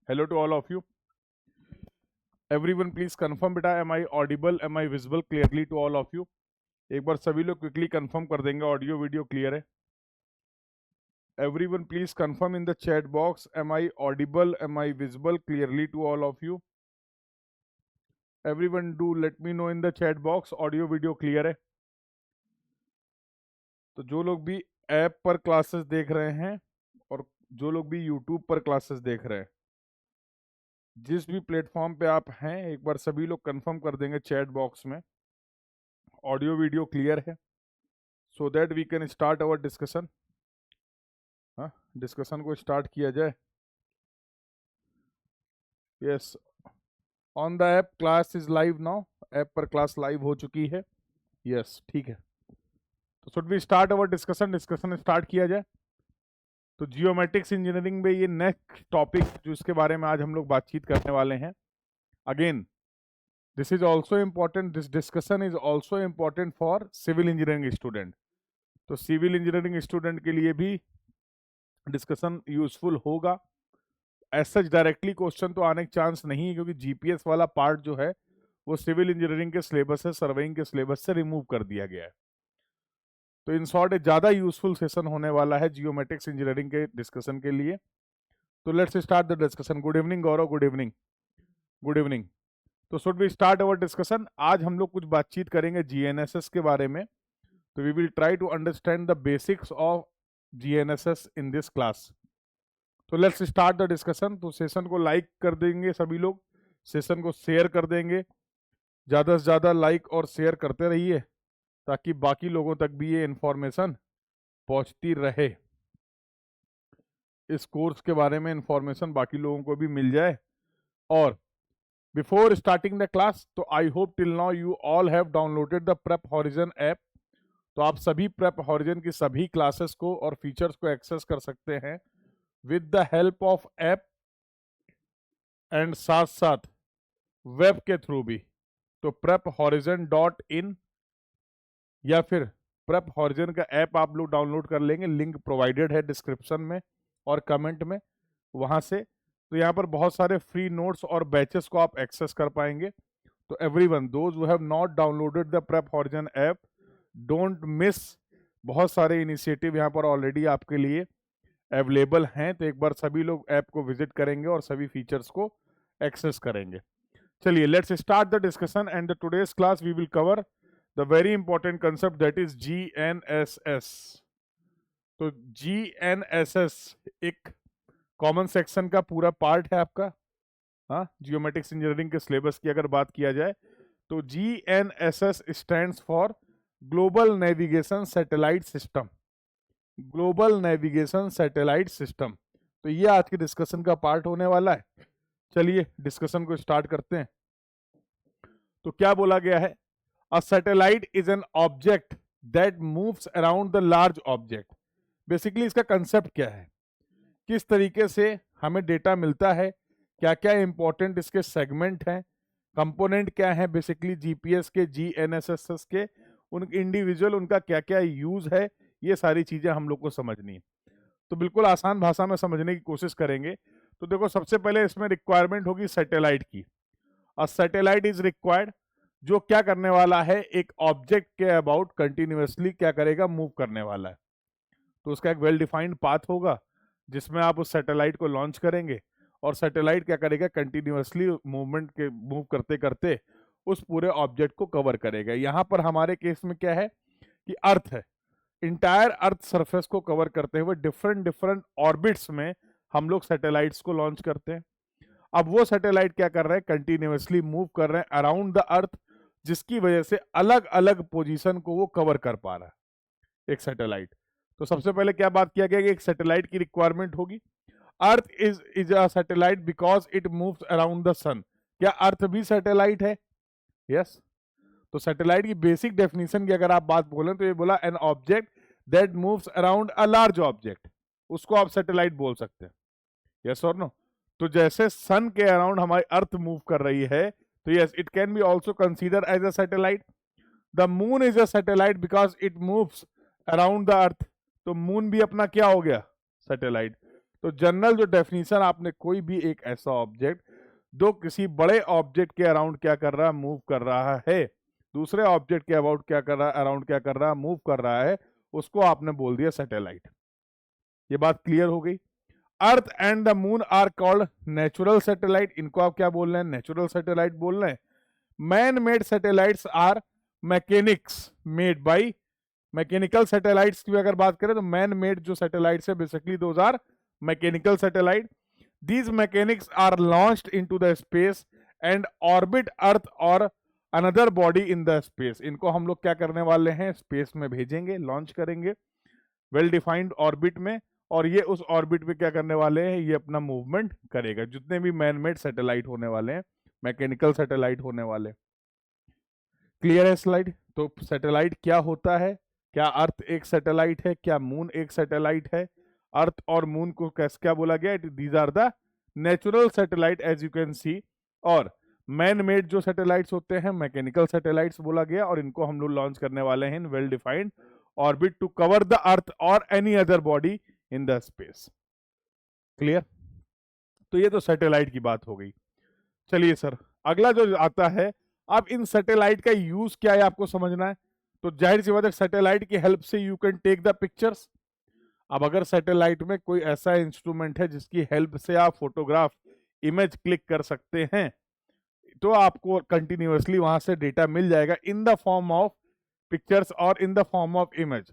Hello to all of you. Everyone, please confirm बेटा, am I audible? Am I visible clearly to all of you? एक बार सभी लोग quickly confirm कर देंगे audio video clear है. Everyone, please confirm in the chat box. Am I audible? Am I visible clearly to all of you? Everyone, do let me know in the chat box. Audio video clear है. तो जो लोग भी app पर classes देख रहे हैं और जो लोग भी यूट्यूब पर क्लासेस देख रहे हैं, जिस भी प्लेटफॉर्म पे आप हैं, एक बार सभी लोग कंफर्म कर देंगे चैट बॉक्स में ऑडियो वीडियो क्लियर है, so that we can start our discussion. हाँ, डिस्कशन को स्टार्ट किया जाए. Yes, on the app class is live now. App पर क्लास लाइव हो चुकी है. यस, ठीक है. तो should we start our discussion. Discussion start किया जाए. तो जियोमेट्रिक्स इंजीनियरिंग में ये नेक्स्ट टॉपिक जो इसके बारे में आज हम लोग बातचीत करने वाले हैं. Again this is also important. This discussion is also important for civil engineering student. तो सिविल इंजीनियरिंग स्टूडेंट के लिए भी डिस्कशन यूजफुल होगा. एज सच डायरेक्टली क्वेश्चन तो आने के चांस नहीं है, क्योंकि जीपीएस वाला पार्ट जो है वो सिविल इंजीनियरिंग के सिलेबस से, सर्वेइंग के सिलेबस से रिमूव कर दिया गया है. तो इन शॉर्ट एक ज़्यादा यूजफुल सेशन होने वाला है जियोमेट्रिक्स इंजीनियरिंग के डिस्कशन के लिए. तो let's start the discussion. Good evening Gaurav. Good evening. Good evening. तो should we start our discussion. आज हम लोग कुछ बातचीत करेंगे जीएनएसएस के बारे में. तो we will try to understand the basics of GNSS in this class. तो लेट्स स्टार्ट द डिस्कशन. तो सेशन को लाइक कर देंगे सभी लोग, सेशन को शेयर कर देंगे. ज़्यादा से ज़्यादा लाइक और शेयर करते रहिए ताकि बाकी लोगों तक भी ये इंफॉर्मेशन पहुंचती रहे. इस कोर्स के बारे में इंफॉर्मेशन बाकी लोगों को भी मिल जाए. और बिफोर स्टार्टिंग द क्लास, तो I hope till now you all have downloaded the prep horizon app. तो आप सभी प्रेप हॉरिजन की सभी क्लासेस को और फीचर्स को एक्सेस कर सकते हैं with the help of app and साथ साथ वेब के थ्रू भी. तो prephorizon.in या फिर प्रेप हॉरिजन का ऐप आप लोग डाउनलोड कर लेंगे. लिंक प्रोवाइडेड है डिस्क्रिप्शन में और कमेंट में, वहां से. तो यहाँ पर बहुत सारे फ्री नोट्स और बैचेस को आप एक्सेस कर पाएंगे. तो everyone, those who have not downloaded the prep horizon app, don't miss. बहुत सारे इनिशिएटिव यहाँ पर ऑलरेडी आपके लिए अवेलेबल हैं. तो एक बार सभी लोग ऐप को विजिट करेंगे और सभी फीचर्स को एक्सेस करेंगे. चलिए, let's start the discussion. And the today's class we will cover the very important concept, that is GNSS. तो जीएनएसएस एक कॉमन सेक्शन का पूरा पार्ट है आपका. हाँ, जियोमेट्रिक्स इंजीनियरिंग के सिलेबस की अगर बात किया जाए तो GNSS stands for global navigation satellite system. Global navigation satellite system. तो ये आज के डिस्कशन का पार्ट होने वाला है. चलिए डिस्कशन को स्टार्ट करते हैं. तो क्या बोला गया है? A satellite is an object that moves around the large object. Basically इसका कंसेप्ट क्या है, किस तरीके से हमें डेटा मिलता है, क्या क्या इंपॉर्टेंट इसके सेगमेंट हैं, कंपोनेंट क्या है बेसिकली जीपीएस के, जीएनएसएस के, उन इंडिविजुअल उनका क्या क्या यूज है, ये सारी चीजें हम लोग को समझनी है. तो बिल्कुल आसान भाषा में समझने की कोशिश करेंगे. तो देखो, सबसे पहले इसमें रिक्वायरमेंट होगी सैटेलाइट की. अ सैटेलाइट इज रिक्वायर्ड, जो क्या करने वाला है, एक ऑब्जेक्ट के अबाउट कंटिन्यूअसली क्या करेगा, मूव करने वाला है. तो उसका एक वेल डिफाइंड पाथ होगा जिसमें आप उस सैटेलाइट को लॉन्च करेंगे और सैटेलाइट क्या करेगा, कंटिन्यूअसली मूव करते करते उस पूरे ऑब्जेक्ट को कवर करेगा. यहां पर हमारे केस में क्या है कि अर्थ है. इंटायर अर्थ सरफेस को कवर करते हुए डिफरेंट डिफरेंट ऑर्बिट्स में हम लोग सैटेलाइट्स को लॉन्च करते हैं. अब वो सैटेलाइट क्या कर रहे हैं, कंटिन्यूअसली मूव कर रहे हैं अराउंड द अर्थ, जिसकी वजह से अलग अलग पोजीशन को वो कवर कर पा रहा है एक सैटेलाइट. तो सबसे पहले क्या बात किया गया कि एक सैटेलाइट की रिक्वायरमेंट होगी. Earth is a satellite because it moves around the sun. क्या अर्थ भी सैटेलाइट है? यस. तो सैटेलाइट की बेसिक डेफिनेशन की अगर आप बात बोलें तो ये बोला an object that moves around a large object, उसको आप सैटेलाइट बोल सकते हैं. यस और नो? तो जैसे सन के अराउंड हमारी अर्थ मूव कर रही है, तो yes, it can be also consider as a satellite. The moon is a satellite because it moves around the earth. तो मून भी अपना क्या हो गया, सैटेलाइट. तो जनरल जो डेफिनेशन, आपने कोई भी एक ऐसा ऑब्जेक्ट जो किसी बड़े ऑब्जेक्ट के अराउंड क्या कर रहा है, मूव कर रहा है, दूसरे ऑब्जेक्ट के अबाउट क्या कर रहा है, अराउंड क्या कर रहा है, मूव कर रहा है, उसको आपने बोल दिया सैटेलाइट। ये बात क्लियर हो गई। Earth and the moon are called natural satellite, इनको आप क्या बोल रहे हैं, नेचुरल सैटेलाइट बोल रहे हैं। Man made satellites are mechanics made by, mechanical satellites की अगर बात करें तो मैन मेड जो सैटेलाइट्स है basically those are mechanical satellite. These mechanics are launched into the space and orbit Earth or another body in the space। इनको हम लोग क्या करने वाले हैं, स्पेस में भेजेंगे, लॉन्च करेंगे वेल डिफाइंड ऑर्बिट में, और ये उस ऑर्बिट पे क्या करने वाले हैं, ये अपना मूवमेंट करेगा। जितने भी मैन मेड सैटेलाइट होने वाले हैं, मैकेनिकल सैटेलाइट होने वाले। क्लियर है स्लाइड? तो सैटेलाइट क्या होता है, क्या अर्थ एक सैटेलाइट है, क्या मून एक सैटेलाइट है? अर्थ और मून को कैसे क्या बोला गया, these are the natural satellite as you can see, और मैन मेड जो सैटेलाइट्स होते हैं मैकेनिकल सैटेलाइट्स बोला गया, और इनको हम लोग लॉन्च करने वाले हैं in well defined orbit to cover the earth और any other body in the space. Clear? तो ये तो सैटेलाइट की बात हो गई। चलिए सर, अगला जो आता है, अब इन सैटेलाइट का यूज क्या है आपको समझना है। तो जाहिर सी बात है सैटेलाइट की हेल्प से you can take the pictures. अब अगर सैटेलाइट में कोई ऐसा इंस्ट्रूमेंट है जिसकी हेल्प से आप फोटोग्राफ इमेज क्लिक कर सकते हैं, तो आपको कंटिन्यूअसली वहां से डेटा मिल जाएगा in the form of pictures और in the form of image.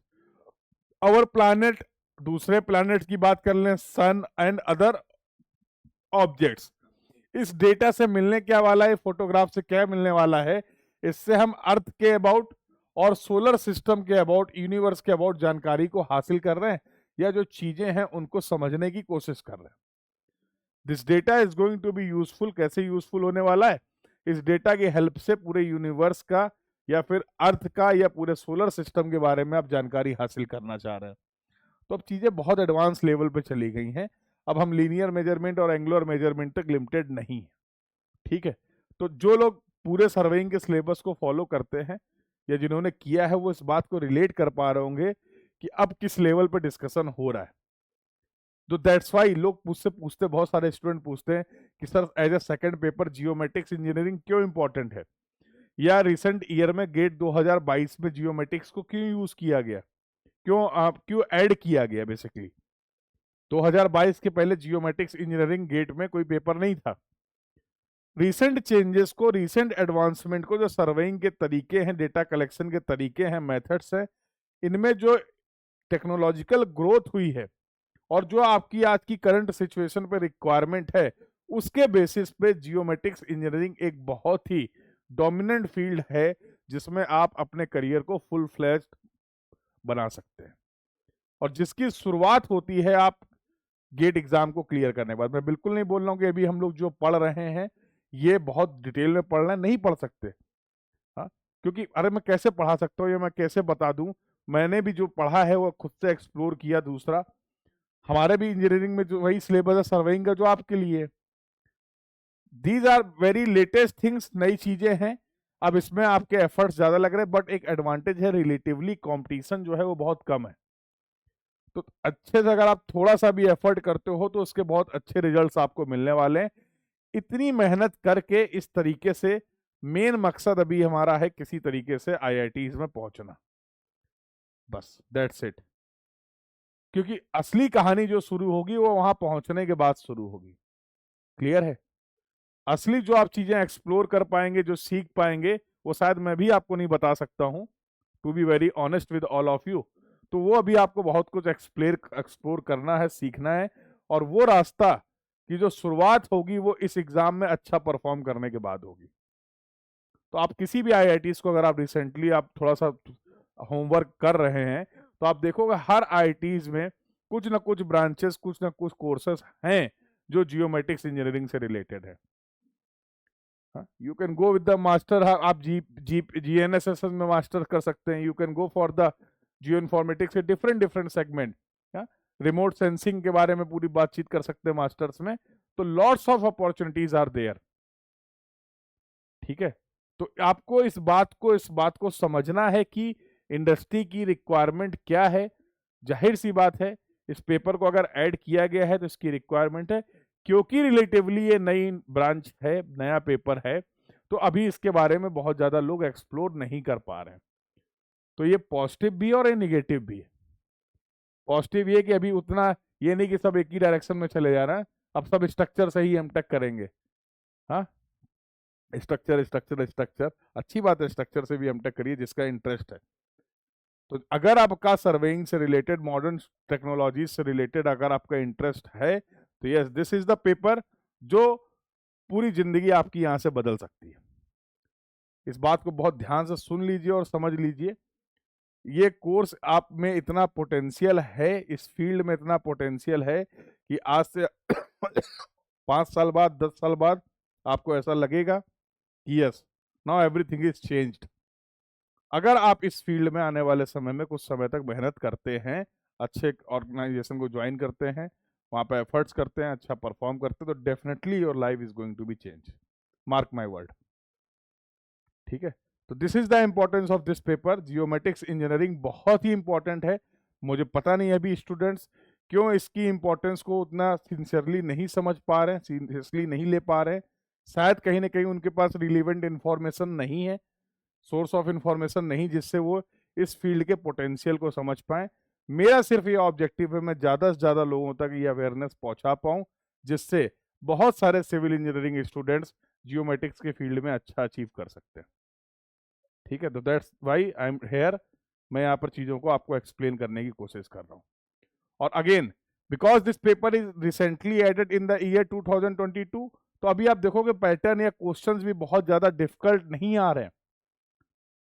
Our planet, दूसरे प्लैनेट की बात कर लें, सन एंड अदर ऑब्जेक्ट्स, इस डेटा से मिलने क्या वाला है, फोटोग्राफ से क्या मिलने वाला है, इससे हम अर्थ के अबाउट और सोलर सिस्टम के अबाउट, यूनिवर्स के अबाउट जानकारी को हासिल कर रहे हैं, या जो चीजें हैं उनको समझने की कोशिश कर रहे हैं। This data is going to be useful, कैसे यूजफुल होने वाला है, इस डेटा की हेल्प से पूरे यूनिवर्स का या फिर अर्थ का या पूरे सोलर सिस्टम के बारे में आप जानकारी हासिल करना चाह रहे हैं। तो अब चीजें बहुत एडवांस लेवल पे चली गई हैं, अब हम लीनियर मेजरमेंट और एंगुलर मेजरमेंट तक लिमिटेड नहीं है। ठीक है, तो जो लोग पूरे सर्वेइंग के सिलेबस को फॉलो करते हैं या जिन्होंने किया है, वो इस बात को रिलेट कर पा रहे होंगे कि अब किस लेवल पे डिस्कशन हो रहा है। तो दैट्स वाई लोग मुझसे पूछते, बहुत सारे स्टूडेंट पूछते हैं कि sir as a second paper geometrics engineering क्यों इंपॉर्टेंट है, या रिसेंट ईयर में गेट 2022 में जियोमेट्रिक्स को क्यों यूज किया गया, क्यों ऐड किया गया। बेसिकली 2022 के पहले जियोमेट्रिक्स इंजीनियरिंग गेट में कोई पेपर नहीं था। रिसेंट चेंजेस को, रिसेंट एडवांसमेंट को, जो सर्वेइंग के तरीके हैं, डेटा कलेक्शन के तरीके हैं, मेथड्स हैं, इनमें जो टेक्नोलॉजिकल ग्रोथ हुई है और जो आपकी आज की करंट सिचुएशन पे रिक्वायरमेंट है, उसके बेसिस पे जियोमेट्रिक्स इंजीनियरिंग एक बहुत ही डोमिनेंट फील्ड है जिसमें आप अपने करियर को फुल फ्लैश्ड बना सकते हैं, और जिसकी शुरुआत होती है आप गेट एग्जाम को क्लियर करने के बाद। मैं बिल्कुल नहीं बोल रहा हूं कि अभी हम लोग जो पढ़ रहे हैं ये बहुत डिटेल में पढ़ना, नहीं पढ़ सकते। हाँ, क्योंकि अरे मैं कैसे पढ़ा सकता हूँ या मैं कैसे बता दूं, मैंने भी जो पढ़ा है वो खुद से एक्सप्लोर किया। दूसरा, हमारे भी इंजीनियरिंग में जो वही सिलेबस है सर्वेइंग का जो आपके लिए, these are very latest things, नई चीजें हैं। अब इसमें आपके एफर्ट्स ज्यादा लग रहे हैं, बट एक एडवांटेज है, रिलेटिवली कंपटीशन जो है वो बहुत कम है। तो अच्छे से अगर आप थोड़ा सा भी एफर्ट करते हो तो उसके बहुत अच्छे रिजल्ट्स आपको मिलने वाले हैं। इतनी मेहनत करके इस तरीके से, मेन मकसद अभी हमारा है किसी तरीके से आईआईटीज में पहुंचना, बस दैट्स इट। क्योंकि असली कहानी जो शुरू होगी वो वहां पहुंचने के बाद शुरू होगी। क्लियर है? असली जो आप चीजें एक्सप्लोर कर पाएंगे, जो सीख पाएंगे, वो शायद मैं भी आपको नहीं बता सकता हूं, to be very honest with all of you. तो वो अभी आपको बहुत कुछ एक्सप्लोर करना है, सीखना है, और वो रास्ता की जो शुरुआत होगी वो इस एग्जाम में अच्छा परफॉर्म करने के बाद होगी। तो आप किसी भी आईआईटीज को, अगर आप रिसेंटली आप थोड़ा सा होमवर्क कर रहे हैं, तो आप देखोगे हर आईआईटीज में कुछ ना कुछ ब्रांचेस, कुछ ना कुछ कोर्सेस हैं जो जियोमेट्रिक्स इंजीनियरिंग से रिलेटेड है। You can go with the master, आप जीएनएसएस में मास्टर कर सकते हैं। You can go for the geo informatics के डिफरेंट सेगमेंट, रिमोट सेंसिंग के बारे में पूरी बातचीत कर सकते हैं मास्टर्स में। तो lots of opportunities are there. ठीक है, तो आपको इस बात को समझना है कि इंडस्ट्री की रिक्वायरमेंट क्या है। जाहिर सी बात है इस पेपर को अगर ऐड किया गया है तो इसकी रिक्वायरमेंट है, क्योंकि रिलेटिवली ये नई ब्रांच है, नया पेपर है, तो अभी इसके बारे में बहुत ज्यादा लोग एक्सप्लोर नहीं कर पा रहे हैं। तो ये पॉजिटिव भी है और ये निगेटिव भी है। पॉजिटिव ये कि अभी उतना ये नहीं कि सब एक ही डायरेक्शन में चले जा रहे हैं, अब सब स्ट्रक्चर से ही एमटेक करेंगे। हाँ, स्ट्रक्चर स्ट्रक्चर स्ट्रक्चर, अच्छी बात है, स्ट्रक्चर से भी एमटेक करिए जिसका इंटरेस्ट है। तो अगर आपका सर्वेइंग से रिलेटेड, मॉडर्न टेक्नोलॉजी से रिलेटेड अगर आपका इंटरेस्ट है, तो yes, this is the paper जो पूरी जिंदगी आपकी यहां से बदल सकती है। इस बात को बहुत ध्यान से सुन लीजिए और समझ लीजिए। ये कोर्स आप में इतना पोटेंशियल है, इस फील्ड में इतना पोटेंशियल है कि आज से 5 साल बाद, 10 साल बाद आपको ऐसा लगेगा कि yes, now everything is changed. अगर आप इस फील्ड में आने वाले समय में कुछ समय तक मेहनत करते हैं, अच्छे ऑर्गेनाइजेशन को ज्वाइन करते हैं, वहां पे एफर्ट्स करते हैं, अच्छा परफॉर्म करते हैं, तो definitely your life is going to be change, mark my word. ठीक है, तो this is the importance of this paper. Geometrics engineering बहुत ही इंपॉर्टेंट है। मुझे पता नहीं अभी स्टूडेंट्स क्यों इसकी इंपॉर्टेंस को उतना सिंसियरली नहीं समझ पा रहे हैं, सीरियसली नहीं ले पा रहे हैं। शायद कहीं ना कहीं उनके पास रिलीवेंट इंफॉर्मेशन नहीं है, सोर्स ऑफ इंफॉर्मेशन नहीं, जिससे वो इस फील्ड के पोटेंशियल को समझ पाए। मेरा सिर्फ ये ऑब्जेक्टिव है, मैं ज़्यादा से ज़्यादा लोगों तक ये अवेयरनेस पहुंचा पाऊँ, जिससे बहुत सारे सिविल इंजीनियरिंग स्टूडेंट्स जियोमेट्रिक्स के फील्ड में अच्छा अचीव कर सकते हैं। ठीक है, तो that's why I am here. मैं यहाँ पर चीज़ों को आपको एक्सप्लेन करने की कोशिश कर रहा हूँ। और again, because this paper is recently added in the year 2022, तो अभी आप देखोगे पैटर्न या क्वेश्चंस भी बहुत ज़्यादा डिफिकल्ट नहीं आ रहे हैं,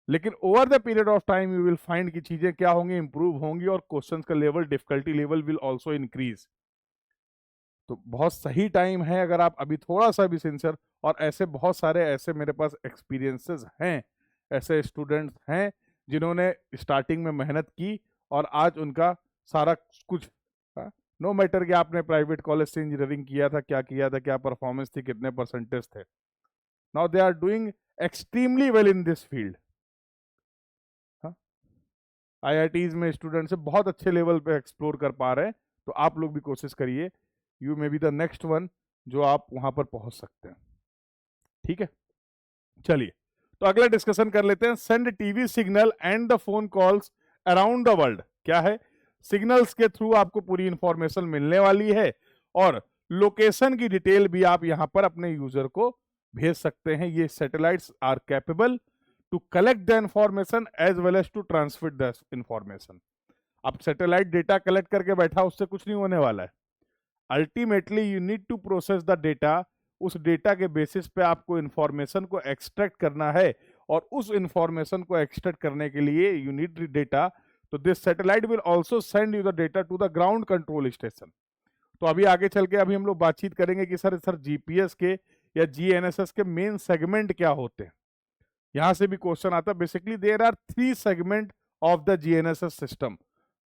लेकिन over the period of time you will find कि चीजें क्या होंगी, इंप्रूव होंगी, और क्वेश्चंस का level, difficulty level will also increase. तो बहुत सही टाइम है अगर आप अभी थोड़ा सा भी सिंसियर, और ऐसे बहुत सारे ऐसे मेरे पास एक्सपीरियंसेस हैं, ऐसे स्टूडेंट्स हैं जिन्होंने स्टार्टिंग में मेहनत की और आज उनका सारा कुछ, नो मैटर कि आपने प्राइवेट कॉलेज से इंजीनियरिंग किया था, क्या परफॉर्मेंस थी, कितने परसेंटेज थे, now they are doing extremely well in this field. IITs में स्टूडेंट्स बहुत अच्छे लेवल पे एक्सप्लोर कर पा रहे हैं, तो आप लोग भी कोशिश करिए, you may be the next one जो आप वहां पर पहुंच सकते हैं। ठीक है, चलिए तो अगला डिस्कशन कर लेते हैं। Send TV signal and the phone calls around the world. क्या है? सिग्नल्स के थ्रू आपको पूरी इंफॉर्मेशन मिलने वाली है, और लोकेशन की डिटेल भी आप यहां पर अपने यूजर को भेज सकते हैं। ये satellites are capable to collect the information as well as to transmit the information। अब सैटेलाइट डेटा कलेक्ट करके बैठा, उससे कुछ नहीं होने वाला है। Ultimately you need to process the data. उस डेटा के बेसिस पे आपको इंफॉर्मेशन को एक्सट्रैक्ट करना है, और उस इंफॉर्मेशन को एक्सट्रैक्ट करने के लिए यू नीड डेटा। तो this satellite will also send you the data to the ground control station. तो अभी आगे चल के अभी हम लोग बातचीत करेंगे कि सर जीपीएस के या जीएनएसएस के मेन सेगमेंट क्या होते हैं। यहां से भी क्वेश्चन आता है। Basically there are 3 segment of the GNSS system.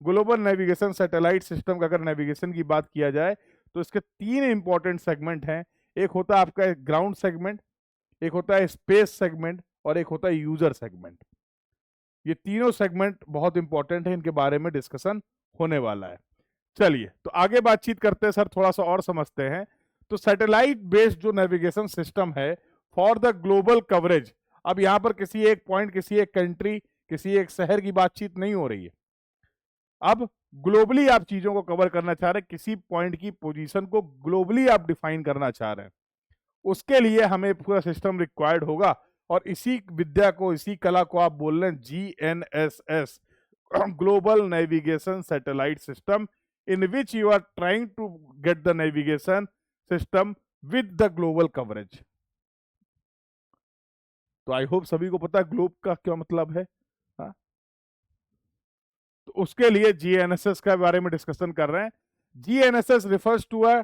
Global navigation satellite system का अगर नेविगेशन की बात किया जाए तो इसके 3 इंपॉर्टेंट सेगमेंट हैं। एक होता है आपका ग्राउंड सेगमेंट, एक होता है स्पेस सेगमेंट, और एक होता है यूजर सेगमेंट। ये तीनों सेगमेंट बहुत इंपॉर्टेंट है, इनके बारे में डिस्कशन होने वाला है। चलिए तो आगे बातचीत करते हैं सर, थोड़ा सा और समझते हैं। तो सैटेलाइट बेस्ड जो नेविगेशन सिस्टम है फॉर द ग्लोबल कवरेज, अब यहां पर किसी एक पॉइंट, किसी एक कंट्री, किसी एक शहर की बातचीत नहीं हो रही है। अब ग्लोबली आप चीजों को कवर करना चाह रहे हैं, किसी पॉइंट की पोजीशन को ग्लोबली आप डिफाइन करना चाह रहे हैं, उसके लिए हमें पूरा सिस्टम रिक्वायर्ड होगा। और इसी विद्या को, इसी कला को आप बोल रहे हैं GNSS, global navigation satellite system, in which you are trying to get the navigation system with the global coverage. तो आई होप सभी को पता है ग्लोब का क्या मतलब है। हा? तो उसके लिए जीएनएसएस के बारे में डिस्कशन कर रहे हैं। GNSS refers to a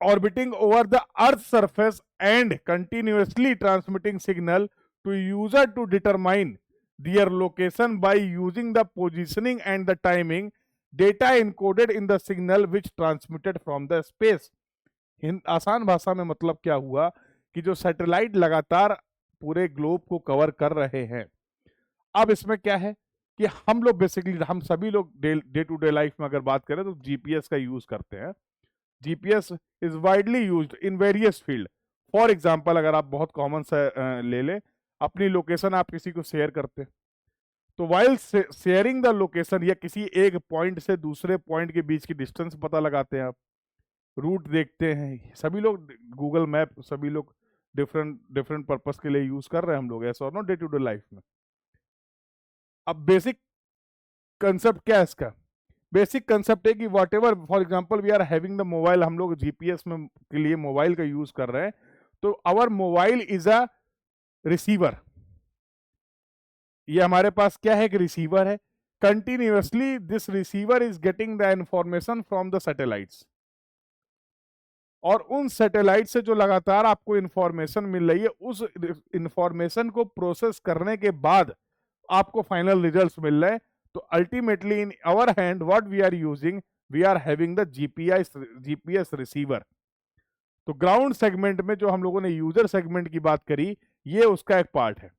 orbiting over the earth surface and continuously transmitting signal to user to determine their location by using the positioning and the timing data encoded in the signal which transmitted from the space। आसान भाषा में मतलब क्या हुआ कि जो satellite लगातार पूरे ग्लोब को कवर कर रहे हैं, अब इसमें क्या है कि हम लोग बेसिकली, हम सभी लोग डे टू डे लाइफ में अगर बात करें तो जीपीएस का यूज करते हैं। GPS is widely used in various field. For example, अगर आप बहुत कॉमन सा ले लें, अपनी लोकेशन आप किसी को शेयर करते हैं, तो वाइल शेयरिंग द लोकेशन या किसी एक पॉइंट से दूसरे पॉइंट के बीच की डिस्टेंस पता लगाते हैं आप, रूट देखते हैं। सभी लोग गूगल मैप, सभी लोग डिफरेंट डिफरेंट पर्पस के लिए यूज कर रहे हैं हम लोग, ऐसा और know, day to day life में। अब बेसिक कंसेप्ट क्या है इसका? बेसिक कंसेप्ट है कि whatever, for example we are having the mobile, हम लोग जीपीएस में के लिए मोबाइल का यूज कर रहे हैं, तो our mobile is a receiver. ये हमारे पास क्या है कि रिसीवर है। Continuously this receiver is getting the information from the satellites, और उन सैटेलाइट से जो लगातार आपको इंफॉर्मेशन मिल रही है, उस इंफॉर्मेशन को प्रोसेस करने के बाद आपको फाइनल रिजल्ट्स मिल रहे हैं। तो ultimately in our hand what we are using, we are having the GPS receiver. तो ग्राउंड सेगमेंट में जो हम लोगों ने यूजर सेगमेंट की बात करी, ये उसका एक पार्ट है।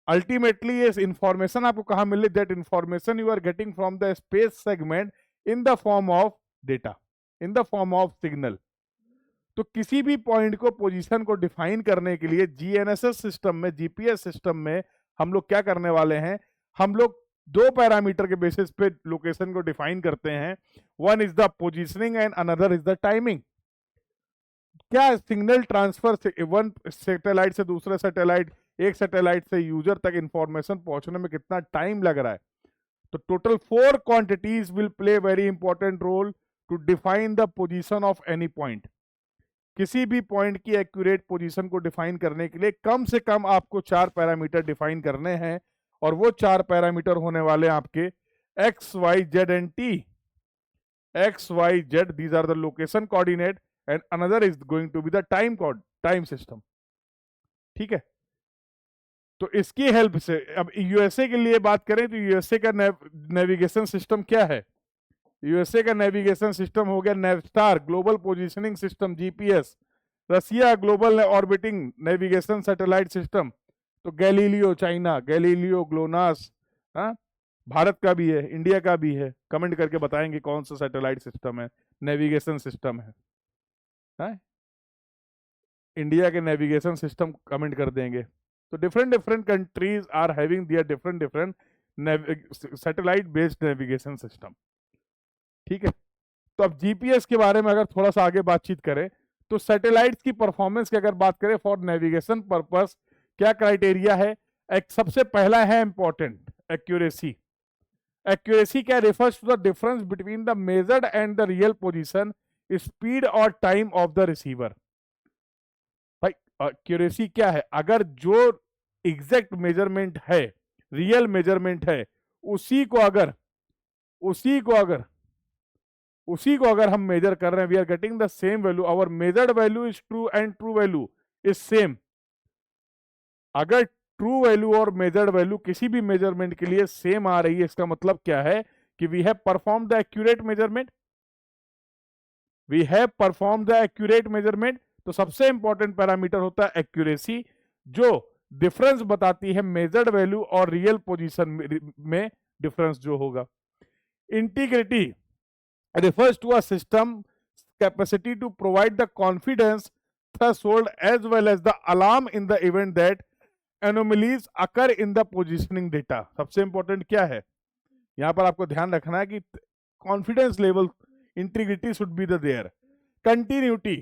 अल्टीमेटली ये इंफॉर्मेशन आपको कहां मिल रही? That information you are getting from the space segment in the form of data, in the form of signal. तो किसी भी पॉइंट को, पोजीशन को डिफाइन करने के लिए जीएनएसएस सिस्टम में, जीपीएस सिस्टम में हम लोग क्या करने वाले हैं? हम लोग दो पैरामीटर के बेसिस पे लोकेशन को डिफाइन करते हैं। One is the positioning and another is the timing. क्या सिग्नल ट्रांसफर से वन सैटेलाइट से दूसरे सैटेलाइट, एक सैटेलाइट से यूजर तक इंफॉर्मेशन पहुंचने में कितना टाइम लग रहा है? तो total 4 quantities will play very important role to define the position of any point. किसी भी पॉइंट की एक्यूरेट पोजीशन को डिफाइन करने के लिए कम से कम आपको 4 पैरामीटर डिफाइन करने हैं, और वो 4 पैरामीटर होने वाले आपके X, Y, Z and T. X, Y, Z, these are the location coordinate, and another is going to be the time system. ठीक है, तो इसकी हेल्प से अब यूएसए के लिए बात करें तो यूएसए का नेविगेशन सिस्टम क्या है? यूएसए का नेविगेशन सिस्टम हो गया NAVSTAR, global positioning system, GPS. Russia, global orbiting navigation satellite system. तो गैलीलियो चाइना, गैलीलियो, ग्लोनास, हाँ, भारत का भी है, इंडिया का भी है। कमेंट करके बताएंगे कौन सा सैटेलाइट सिस्टम है, नेविगेशन सिस्टम है, हाँ? इंडिया के नेविगेशन सिस्टम कमेंट कर देंगे। तो different different countries are having their different different satellite based navigation system. ठीक है, तो अब जीपीएस के बारे में अगर थोड़ा सा आगे बातचीत करें, तो सैटेलाइट्स की परफॉर्मेंस की अगर बात करें फॉर नेविगेशन पर्पस, क्या क्राइटेरिया है? एक सबसे पहला है इंपॉर्टेंट, एक्यूरेसी। एक्यूरेसी क्या refers to the difference between the measured and the real position, speed और टाइम ऑफ द रिसीवर। भाई एक्यूरेसी क्या है? अगर जो एग्जैक्ट मेजरमेंट है, रियल मेजरमेंट है, उसी को अगर हम मेजर कर रहे हैं, we are getting the same value, our measured value is true and true value is same. अगर ट्रू वैल्यू और मेजर्ड वैल्यू किसी भी मेजरमेंट के लिए सेम आ रही है, इसका मतलब क्या है कि we have perform the accurate measurement, we have perform the accurate measurement. तो सबसे इंपॉर्टेंट पैरामीटर होता है एक्यूरेसी, जो डिफरेंस बताती है मेजर्ड वैल्यू और रियल पोजीशन में डिफरेंस जो होगा। Integrity refers to a system capacity to provide the confidence threshold as well as the alarm in the event that anomalies occur in the positioning data। सबसे important क्या है यहां पर आपको ध्यान रखना है कि confidence level, integrity should be the there. Continuity,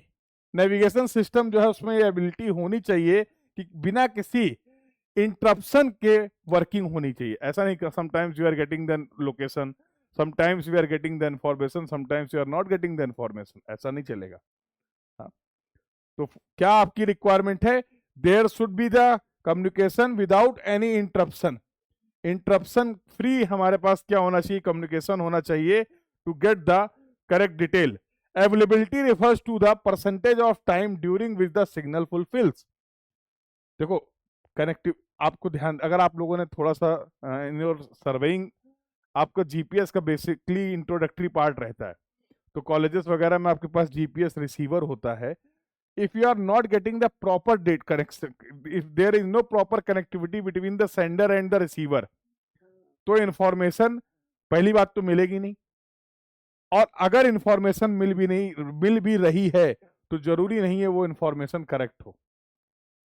navigation system जो है उसमें ये एबिलिटी होनी चाहिए कि बिना किसी इंटरप्शन के वर्किंग होनी चाहिए। ऐसा नहीं कि sometimes you are getting the location, sometimes we are getting the information, sometimes you are not getting the information, ऐसा नहीं चलेगा। हाँ? तो क्या आपकी रिक्वायरमेंट है? There should be the communication without any interruption. Interruption free हमारे पास क्या होना चाहिए? कम्युनिकेशन होना चाहिए to get the correct detail. Availability refers to the percentage of time during which the signal fulfils. देखो कनेक्टिव, आपको ध्यान, अगर आप लोगों ने थोड़ा सा इन योर सर्वेइंग, आपका जीपीएस का बेसिकली इंट्रोडक्टरी पार्ट रहता है, तो कॉलेजेस वगैरह में आपके पास जीपीएस रिसीवर होता है। If you are not getting the proper data connection, if there is no proper connectivity between the sender and the receiver, तो इंफॉर्मेशन पहली बात तो मिलेगी नहीं, और अगर इंफॉर्मेशन मिल भी रही है तो जरूरी नहीं है वो इंफॉर्मेशन करेक्ट हो।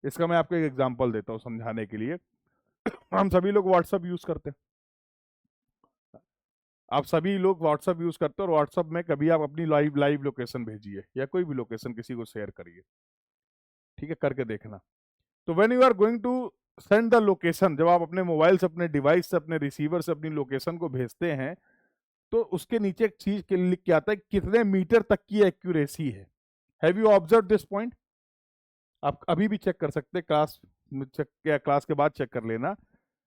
इसका मैं आपको एक एग्जांपल देता हूं समझाने के लिए। हम सभी लोग व्हाट्सएप यूज करते हैं, आप सभी लोग व्हाट्सएप यूज करते हो, और व्हाट्सएप में कभी आप अपनी लाइव लोकेशन भेजिए या कोई भी लोकेशन किसी को शेयर करिए, ठीक है, करके देखना। तो when you are going to send the location, जब आप अपने मोबाइल से, अपने डिवाइस से, अपने रिसीवर से अपनी लोकेशन को भेजते हैं, तो उसके नीचे एक चीज के लिख के आता है कितने मीटर तक की एक्यूरेसी है। Have you observe this point? आप अभी भी चेक कर सकते हैं, क्लास के बाद चेक कर लेना।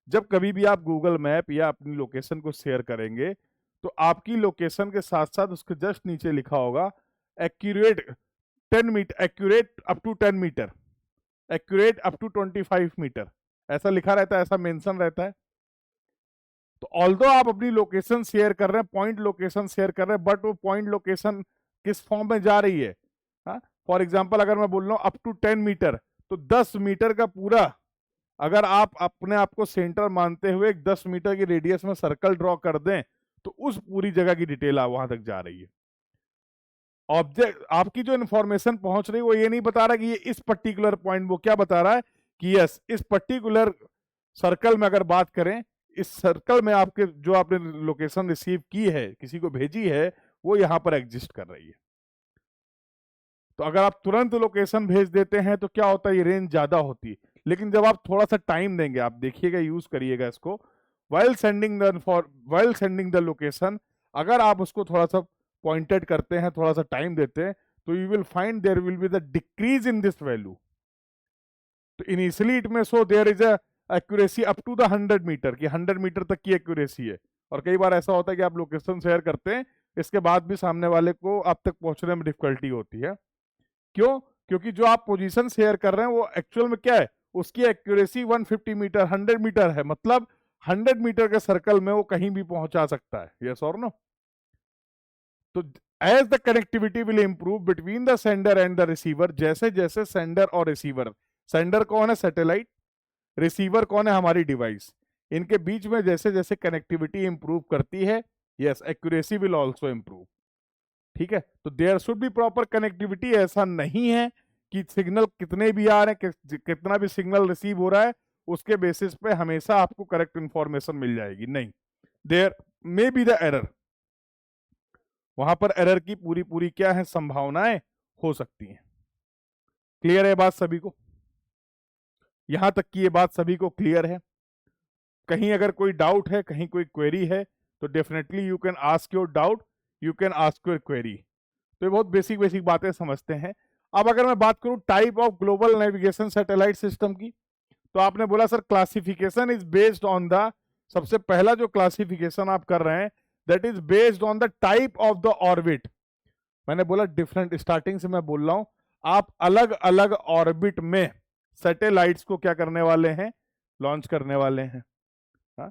जब कभी भी आप गूगल मैप या अपनी लोकेशन को शेयर करेंगे तो आपकी लोकेशन के साथ साथ उसके जस्ट नीचे लिखा होगा accurate 10 metre, accurate up to 10 metre, accurate up to 25 metre, ऐसा लिखा रहता है, ऐसा मेंशन रहता है। तो ऑल्दो आप अपनी लोकेशन शेयर कर रहे हैं, पॉइंट लोकेशन शेयर कर रहे हैं, बट वो पॉइंट लोकेशन किस फॉर्म में जा रही है? फॉर एग्जाम्पल अगर मैं बोल रहा हूं अप टू 10 मीटर, तो 10 मीटर का पूरा, अगर आप अपने आप को सेंटर मानते हुए एक 10 मीटर की रेडियस में सर्कल ड्रॉ कर दें तो उस पूरी जगह की डिटेल वहां तक जा रही है। ऑब्जेक्ट, आपकी जो इंफॉर्मेशन पहुंच रही है वो ये नहीं बता रहा कि ये इस पर्टिकुलर पॉइंट, वो क्या बता रहा है कि यस इस पर्टिकुलर सर्कल में, अगर बात करें इस सर्कल में आपके जो आपने लोकेशन रिसीव की है, किसी को भेजी है, वो यहां पर एग्जिस्ट कर रही है। तो अगर आप तुरंत लोकेशन भेज देते हैं तो क्या होता है, ये रेंज ज्यादा होती है। लेकिन जब आप थोड़ा सा टाइम देंगे, आप देखिएगा, यूज करिएगा इसको, वाइल सेंडिंग द लोकेशन, अगर आप उसको थोड़ा सा पॉइंटेड करते हैं, थोड़ा सा टाइम देते हैं, तो you will find there will be the decrease in this value. तो इनिशियली इट में so there is a accuracy up to the 100 metre, की 100 मीटर तक की एक्यूरेसी है। और कई बार ऐसा होता है कि आप लोकेशन शेयर करते हैं, इसके बाद भी सामने वाले को आप तक पहुंचने में डिफिकल्टी होती है। क्यों? क्योंकि जो आप पोजीशन शेयर कर रहे हैं वो एक्चुअल में क्या है, उसकी एक्यूरेसी 150 मीटर, 100 मीटर है, मतलब 100 मीटर के सर्कल में वो कहीं भी पहुंचा सकता है। यस और नो? तो as the connectivity will improve between the sender and the receiver, जैसे जैसे सेंडर और रिसीवर, सेंडर कौन है, सैटेलाइट, रिसीवर कौन है, हमारी डिवाइस, इनके बीच में जैसे जैसे कनेक्टिविटी इंप्रूव करती है, yes accuracy will also improve. ठीक है, तो there should be proper connectivity. ऐसा नहीं है कि सिग्नल कितने भी आ रहे हैं, कितना भी सिग्नल रिसीव हो रहा है, उसके बेसिस पे हमेशा आपको करेक्ट इंफॉर्मेशन मिल जाएगी, नहीं, there may be the error, वहां पर एरर की पूरी पूरी क्या है, संभावनाएं हो सकती हैं। क्लियर है बात सभी को? यहां तक की ये बात सभी को क्लियर है? कहीं अगर कोई डाउट है, कहीं कोई क्वेरी है, तो definitely you can ask your doubt, you can ask your query. तो ये बहुत बेसिक बेसिक बातें समझते हैं। अब अगर मैं बात करूं type of global navigation satellite system की, तो आपने बोला sir classification is based on the, सबसे पहला जो क्लासिफिकेशन आप कर रहे हैं that is based on the type of the orbit. मैंने बोला डिफरेंट, स्टार्टिंग से मैं बोल रहा हूं, आप अलग अलग ऑर्बिट में सैटेलाइट्स को क्या करने वाले हैं, लॉन्च करने वाले हैं। हा?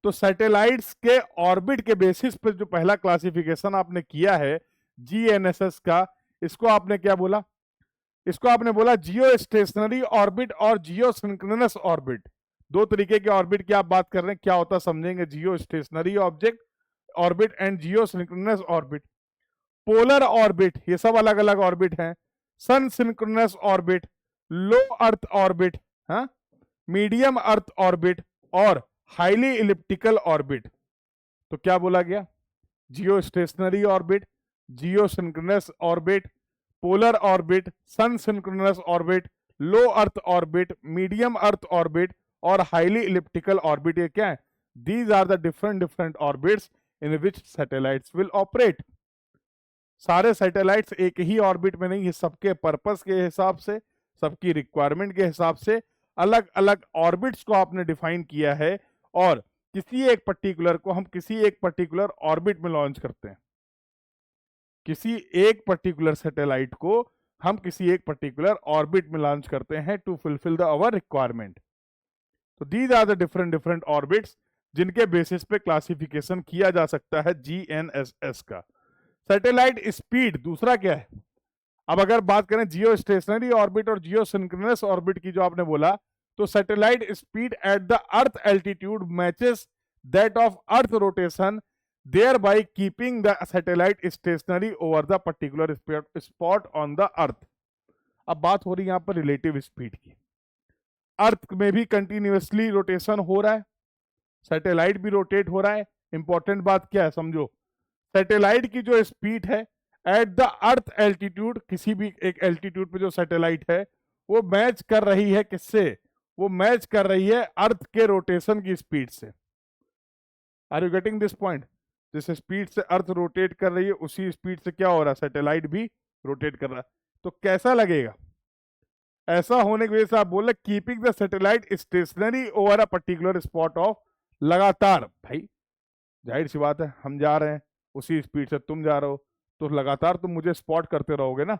तो सैटेलाइट्स के ऑर्बिट के बेसिस पर जो पहला क्लासिफिकेशन आपने किया है जीएनएसएस का, इसको आपने क्या बोला, इसको आपने बोला जियो स्टेशनरी ऑर्बिट और जियो सिंक्रोनस ऑर्बिट। दो तरीके के ऑर्बिट की आप बात कर रहे हैं, क्या होता समझेंगे, geo stationary object orbit and geo synchronous orbit. Polar orbit, ये सब अलग अलग ऑर्बिट हैं। Sun synchronous orbit, low earth orbit, हाँ, मीडियम अर्थ ऑर्बिट और हाईली इलिप्टिकल ऑर्बिट। तो क्या बोला गया, geo stationary orbit, geo synchronous orbit, polar orbit, sun synchronous orbit, low earth orbit, medium earth orbit और हाईली इलिप्टिकल ऑर्बिट। ये क्या है, these are the different orbits in which satellites will operate. सारे satellites एक ही orbit में नहीं है, सबके पर्पस के हिसाब से, सबकी रिक्वायरमेंट के हिसाब से अलग अलग ऑर्बिट्स को आपने डिफाइन किया है, और किसी एक पर्टिकुलर को हम किसी एक पर्टिकुलर ऑर्बिट में लॉन्च करते हैं, किसी एक पर्टिकुलर सैटेलाइट को हम किसी एक पर्टिकुलर ऑर्बिट में लॉन्च करते हैं to fulfill the our requirement. तो these are the different orbits जिनके बेसिस पे क्लासिफिकेशन किया जा सकता है जीएनएसएस का। सैटेलाइट स्पीड दूसरा क्या है, अब अगर बात करें जियो स्टेशनरी ऑर्बिट और जियो सिंक्रोनस ऑर्बिट की जो आपने बोला, तो satellite speed at the earth altitude matches that of earth rotation, thereby keeping the satellite stationary over the particular spot on the earth। अब बात हो रही है यहां पर रिलेटिव स्पीड की। अर्थ में भी कंटिन्यूअसली रोटेशन हो रहा है, सैटेलाइट भी रोटेट हो रहा है। इंपॉर्टेंट बात क्या है समझो, सैटेलाइट की जो स्पीड है एट द अर्थ एल्टीट्यूड, किसी भी एक एल्टीट्यूड पे जो सैटेलाइट है वो मैच कर रही है किससे, वो मैच कर रही है अर्थ के रोटेशन की स्पीड से। Are you getting this point? जिस स्पीड से अर्थ रोटेट कर रही है उसी स्पीड से क्या हो रहा है, सैटेलाइट भी रोटेट कर रहा है। तो कैसा लगेगा? ऐसा होने की वजह से आप बोल रहे keeping the satellite stationary over a particular spot of, लगातार। भाई जाहिर सी बात है, हम जा रहे हैं उसी स्पीड से तुम जा रहे हो, तो लगातार तुम मुझे स्पॉट करते रहोगे ना।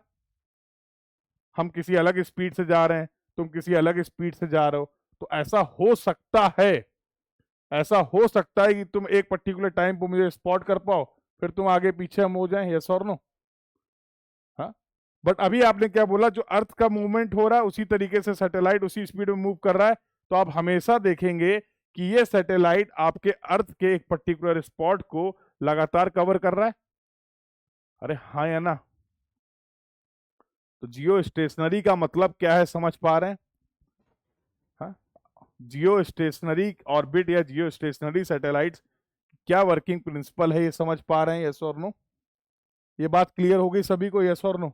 हम किसी अलग स्पीड से जा रहे हैं, तुम किसी अलग स्पीड से जा रहे हो, तो ऐसा हो सकता है, ऐसा हो सकता है कि तुम एक पर्टिकुलर टाइम पर मुझे स्पॉट कर पाओ, फिर तुम आगे पीछे हम हो जाएं, यस और नो। हाँ, बट अभी आपने क्या बोला, जो अर्थ का मूवमेंट हो रहा है उसी तरीके से सैटेलाइट उसी स्पीड में मूव कर रहा है, तो आप हमेशा देखेंगे कि ये सैटेलाइट आपके अर्थ के एक पर्टिकुलर स्पॉट को लगातार कवर कर रहा है। अरे हाँ या ना? तो जियो स्टेशनरी का मतलब क्या है, समझ पा रहे हैं? हाँ, जियो स्टेशनरी ऑर्बिट या जियो स्टेशनरी सैटेलाइट्स क्या वर्किंग प्रिंसिपल है, ये समझ पा रहे हैं, यस और नो? ये बात क्लियर हो गई सभी को, यस और नो?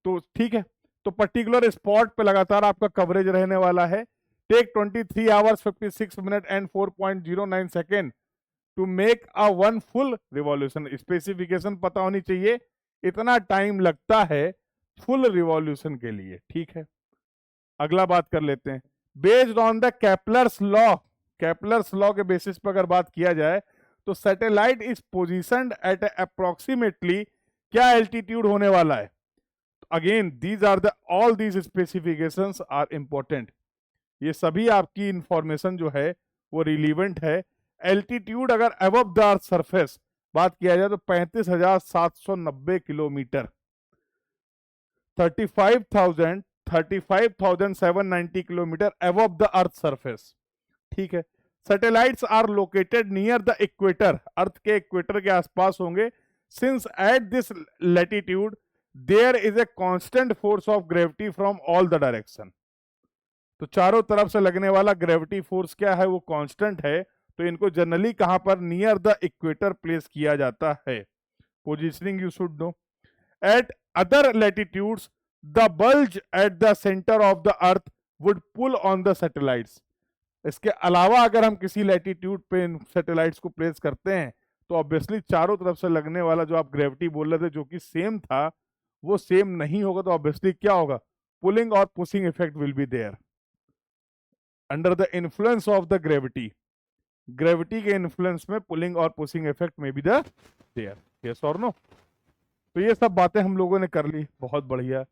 तो ठीक है, तो पर्टिकुलर स्पॉट पे लगातार आपका कवरेज रहने वाला है। Take 23 hours 56 minute and 4.09 second to make a one full revolution. Specification पता होनी चाहिए, इतना टाइम लगता है फुल रिवॉल्यूशन के लिए। ठीक है, अगला बात कर लेते हैं। Based on the Kepler's law, Kepler's law के बेसिस पर अगर बात किया जाए तो satellite is positioned at approximately क्या एल्टीट्यूड होने वाला है। Again these are the all these specifications are important, ये सभी आपकी इंफॉर्मेशन जो है वो रिलीवेंट है। एल्टीट्यूड अगर अबव द अर्थ सरफेस बात किया जाए तो 35,790 kilometre, 35,790 kilometre above the earth surface. ठीक है, satellites are located near the equator, earth के इक्वेटर के आसपास होंगे। Since at this latitude there is a constant force of gravity from all the direction, तो चारों तरफ से लगने वाला ग्रेविटी फोर्स क्या है, वो कांस्टेंट है। तो इनको जनरली कहां पर, नियर द इक्वेटर प्लेस किया जाता है। Positioning you should know. At other latitudes the bulge at the centre of the earth would pull on the satellites. इसके अलावा अगर हम किसी लैटिट्यूड पे सैटेलाइट्स को प्लेस करते हैं तो ऑब्वियसली चारों तरफ से लगने वाला जो आप ग्रेविटी बोल रहे थे जो कि सेम था, वो सेम नहीं होगा, तो ऑब्वियसली क्या होगा, पुलिंग और pushing effect will be there under the influence of the gravity. Gravity के इन्फ्लुएंस में पुलिंग और पुशिंग इफेक्ट में भी देयर, यस और नो? तो ये सब बातें हम लोगों ने कर ली, बहुत बढ़िया।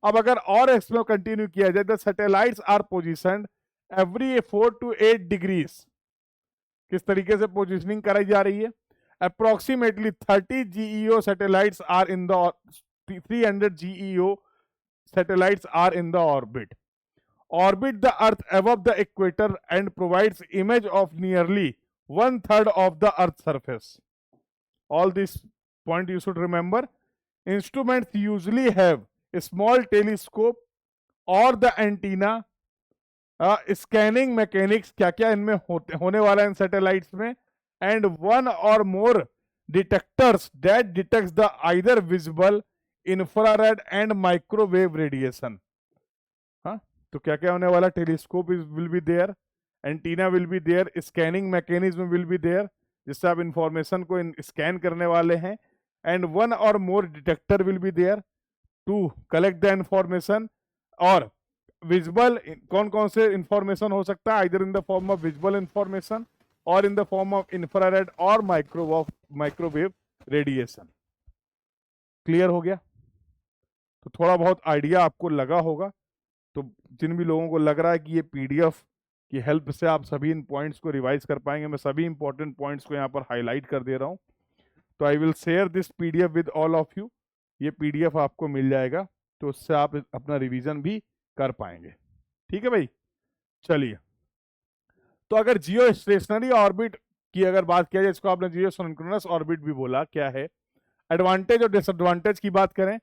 अब अगर और इसमें कंटिन्यू किया जाए, the satellites are positioned every 4 to 8 degrees. किस तरीके से पोजिशनिंग कराई जा रही है? Approximately 30 GEO satellites are in the 300 GEO satellites are in the orbit the earth above the equator and provides image of nearly 1/3 of the earth's surface. All this point you should remember. Instruments usually have a small telescope or the antenna, scanning mechanics क्या क्या इनमें होने वाला है इन satellites में, and one or more detectors that detects the either visible infrared and microwave radiation. हाँ, तो क्या क्या होने वाला, telescope will be there, antenna will be there, scanning mechanism will be there जिससे आप इंफॉर्मेशन को स्कैन करने वाले हैं, एंड वन और more detector will be there to collect the information. और विजुअल कौन कौन से इंफॉर्मेशन हो सकता है, either in the form of visual information और in the form of infrared और माइक्रोवेव रेडिएशन। क्लियर हो गया? तो थोड़ा बहुत आइडिया आपको लगा होगा। तो जिन भी लोगों को लग रहा है कि ये पीडीएफ की हेल्प से आप सभी इन पॉइंट्स को रिवाइज कर पाएंगे, मैं सभी इंपॉर्टेंट पॉइंट्स को यहाँ पर हाईलाइट कर दे रहा हूँ। तो I will share this PDF with all of you, ये पीडीएफ आपको मिल जाएगा, तो उससे आप अपना रिवीजन भी कर पाएंगे। ठीक है भाई, चलिए। तो अगर जियो स्टेशनरी ऑर्बिट की अगर बात किया जाए, इसको आपने जियो सिंक्रोनस ऑर्बिट भी बोला, क्या है एडवांटेज और डिसएडवांटेज की बात करें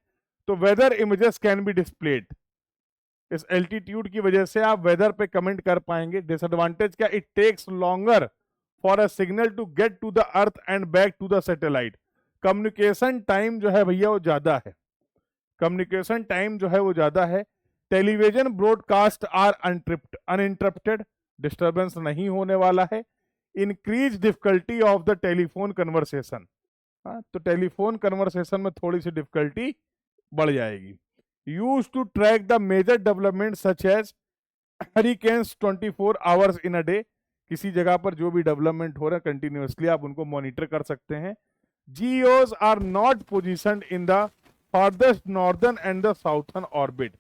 तो weather images can be displayed, इस एल्टीट्यूड की वजह से आप वेदर पे कमेंट कर पाएंगे। डिसएडवांटेज क्या, it takes longer for a signal to get to the earth and back to the satellite, communication time जो है भैया वो ज्यादा है, कम्युनिकेशन टाइम जो है वो ज्यादा है। Television broadcast are uninterrupted, disturbance नहीं होने वाला है। Increase difficulty of the telephone conversation, तो टेलीफोन कन्वर्सेशन में थोड़ी सी डिफिकल्टी बढ़ जाएगी। Use to track the major development such as hurricanes 24 hours in a day, किसी जगह पर जो भी डेवलपमेंट हो रहा है कंटिन्यूसली आप उनको मॉनिटर कर सकते हैं। GEOs are not positioned in the farthest northern and the southern orbit,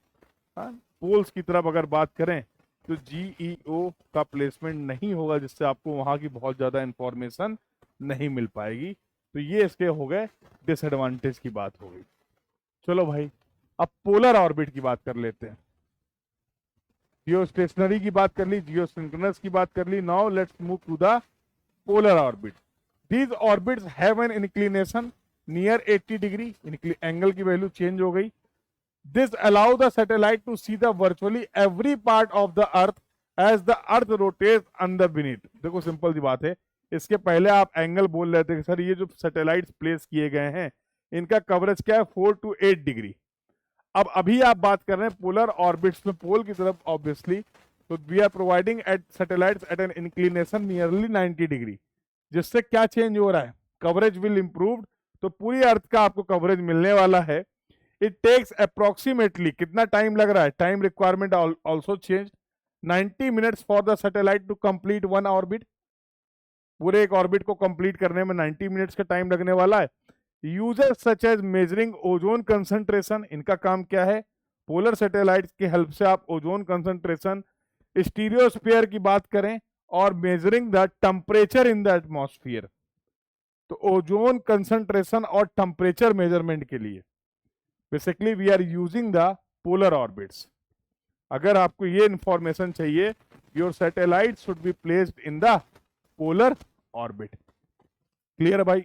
poles की तरफ अगर बात करें तो GEO का प्लेसमेंट नहीं होगा, जिससे आपको वहां की बहुत ज्यादा इंफॉर्मेशन नहीं मिल पाएगी। तो ये इसके हो गए डिसएडवांटेज की बात हो गई। चलो भाई अब पोलर ऑर्बिट की बात कर लेते हैं। जियो स्टेशनरी की बात कर ली, जियो सिंक्रोनस की बात कर ली, now let's move to the polar orbit. These orbits have an inclination near 80 degree, angle की वैल्यू चेंज हो गई। This allow the satellite to see the virtually every part of the earth as the earth rotates under beneath. देखो simple सी बात है, इसके पहले आप एंगल बोल रहे थे कि सर ये जो सैटेलाइट्स प्लेस किए गए हैं इनका कवरेज क्या है 4 to 8 डिग्री। अब अभी आप बात कर रहे हैं पोलर ऑर्बिट्स में, पोल की तरफ ऑब्वियसली, तो we are providing at satellites at an inclination nearly 90 degree, जिससे क्या चेंज हो रहा है, कवरेज विल इंप्रूव, तो पूरी अर्थ का आपको कवरेज मिलने वाला है। इट टेक्स अप्रोक्सीमेटली, कितना टाइम लग रहा है, time requirement also change, 90 minutes for the satellite to complete one orbit, पूरे एक ऑर्बिट को कंप्लीट करने में 90 मिनट्स का टाइम लगने वाला है। User such as measuring ozone concentration, इनका काम क्या है, पोलर सैटेलाइट्स की हेल्प से आप ओजोन कंसंट्रेशन, स्टीरियोस्फीयर की बात करें और measuring the temperature in the atmosphere, तो ओजोन कंसंट्रेशन और टेम्परेचर मेजरमेंट के लिए basically we are using the polar orbits. अगर आपको ये इंफॉर्मेशन चाहिए, your satellite should be placed in the polar orbit. Clear भाई?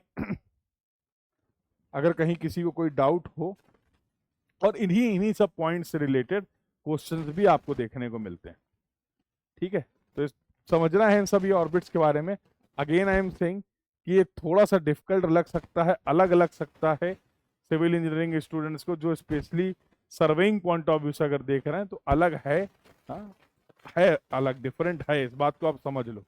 अगर कहीं किसी को कोई डाउट हो, और इन्हीं सब पॉइंट्स से रिलेटेड क्वेश्चंस भी आपको देखने को मिलते हैं, ठीक है? तो समझना है इन सभी ऑर्बिट्स के बारे में। अगेन आई एम सेइंग कि ये थोड़ा सा डिफिकल्ट लग सकता है, अलग लग सकता है सिविल इंजीनियरिंग स्टूडेंट्स को, जो specially surveying point of view से अगर देख रहे हैं तो अलग है, हाँ है अलग, डिफरेंट है, इस बात को आप समझ लो।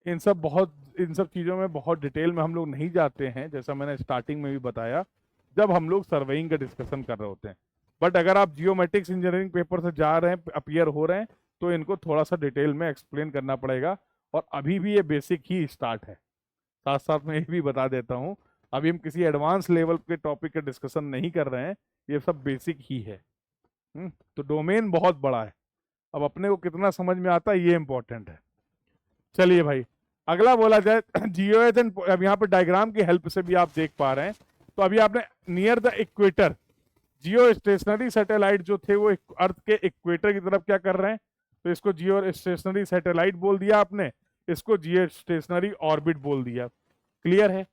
इन सब चीज़ों में बहुत डिटेल में हम लोग नहीं जाते हैं, जैसा मैंने स्टार्टिंग में भी बताया जब हम लोग सर्वेइंग का डिस्कशन कर रहे होते हैं। बट अगर आप जियोमेट्रिक्स इंजीनियरिंग पेपर से जा रहे हैं, अपीयर हो रहे हैं, तो इनको थोड़ा सा डिटेल में एक्सप्लेन करना पड़ेगा, और अभी भी ये बेसिक ही स्टार्ट है। साथ साथ में ये भी बता देता हूँ, अभी हम किसी एडवांस लेवल के टॉपिक का डिस्कशन नहीं कर रहे हैं, ये सब बेसिक ही है। तो डोमेन बहुत बड़ा है, अब अपने को कितना समझ में आता है ये इंपॉर्टेंट है। चलिए भाई अगला बोला जाए जियोएज एंड, अब यहाँ पे डायग्राम की हेल्प से भी आप देख पा रहे हैं, तो अभी आपने near the equator, Jio stationery satellite जो थे वो अर्थ के इक्वेटर की तरफ क्या कर रहे हैं, तो इसको जियो स्टेशनरी सैटेलाइट बोल दिया आपने, इसको जियो स्टेशनरी ऑर्बिट बोल दिया। क्लियर है?